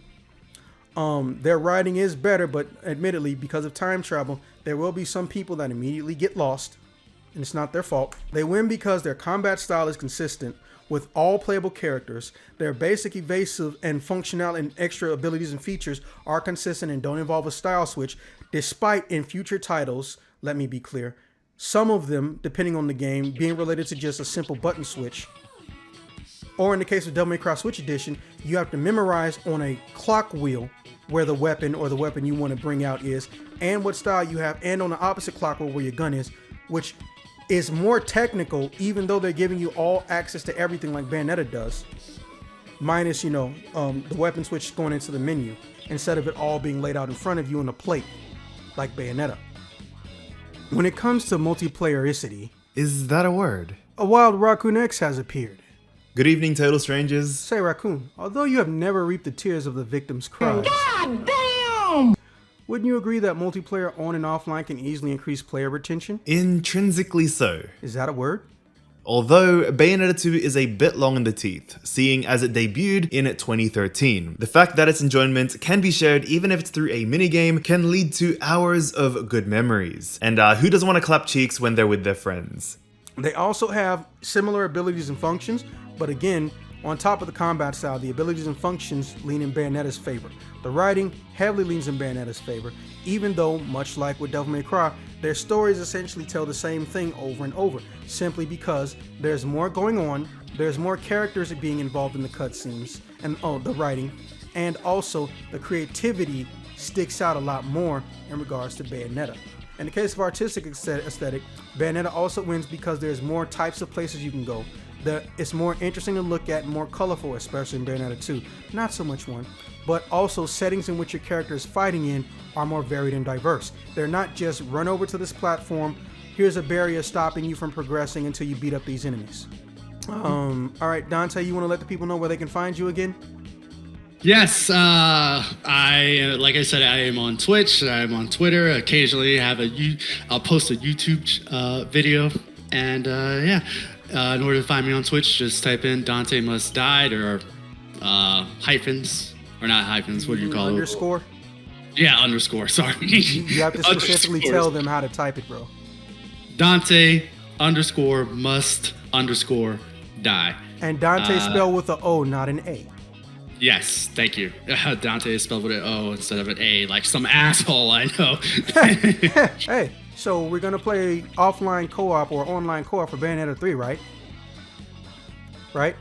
Their writing is better, but admittedly, because of time travel, there will be some people that immediately get lost, and it's not their fault. They win because their combat style is consistent with all playable characters. Their basic evasive and functional and extra abilities and features are consistent and don't involve a style switch, despite in future titles, let me be clear, some of them, depending on the game, being related to just a simple button switch. Or in the case of Devil May Cry Switch Edition, you have to memorize on a clock wheel where the weapon or the weapon you want to bring out is, and what style you have, and on the opposite clock wheel where your gun is, which is more technical, even though they're giving you all access to everything like Bayonetta does. minus, the weapon switch going into the menu, instead of it all being laid out in front of you on a plate, like Bayonetta. When it comes to multiplayericity, Is that a word? a wild Rakunx has appeared. Good evening, total strangers. Say, Raccoon, although you have never reaped the tears of the victim's cries, God damn! wouldn't you agree that multiplayer on and offline can easily increase player retention? Intrinsically so. Is that a word? Although Bayonetta 2 is a bit long in the teeth, seeing as it debuted in 2013. The fact that its enjoyment can be shared even if it's through a minigame can lead to hours of good memories. And who doesn't want to clap cheeks when they're with their friends? They also have similar abilities and functions, but again, on top of the combat style, the abilities and functions lean in Bayonetta's favor. The writing heavily leans in Bayonetta's favor, even though, much like with Devil May Cry, their stories essentially tell the same thing over and over, simply because there's more going on, there's more characters being involved in the cutscenes, and the writing, and also the creativity sticks out a lot more in regards to Bayonetta. In the case of artistic aesthetic, Bayonetta also wins because there's more types of places you can go. It's more interesting to look at, more colorful, especially in Bayonetta 2. Not so much 1, but also settings in which your character is fighting in are more varied and diverse. They're not just run over to this platform, here's a barrier stopping you from progressing until you beat up these enemies. All right, Dante, you want to let the people know where they can find you again? Yes, like I said, I am on Twitch. I'm on Twitter. Occasionally, I'll post a YouTube video, and in order to find me on Twitch, just type in Dante Must Died or hyphens, or not hyphens. What do you call Underscore? it? Yeah, underscore. Sorry. You have to specifically tell them how to type it, bro. Dante _must _die. And Dante spelled with an O, not an A. Yes, thank you. Dante is spelled with an O instead of an A, like some asshole I know. Hey, so we're gonna play offline co-op or online co-op for Bayonetta 3, right? Right?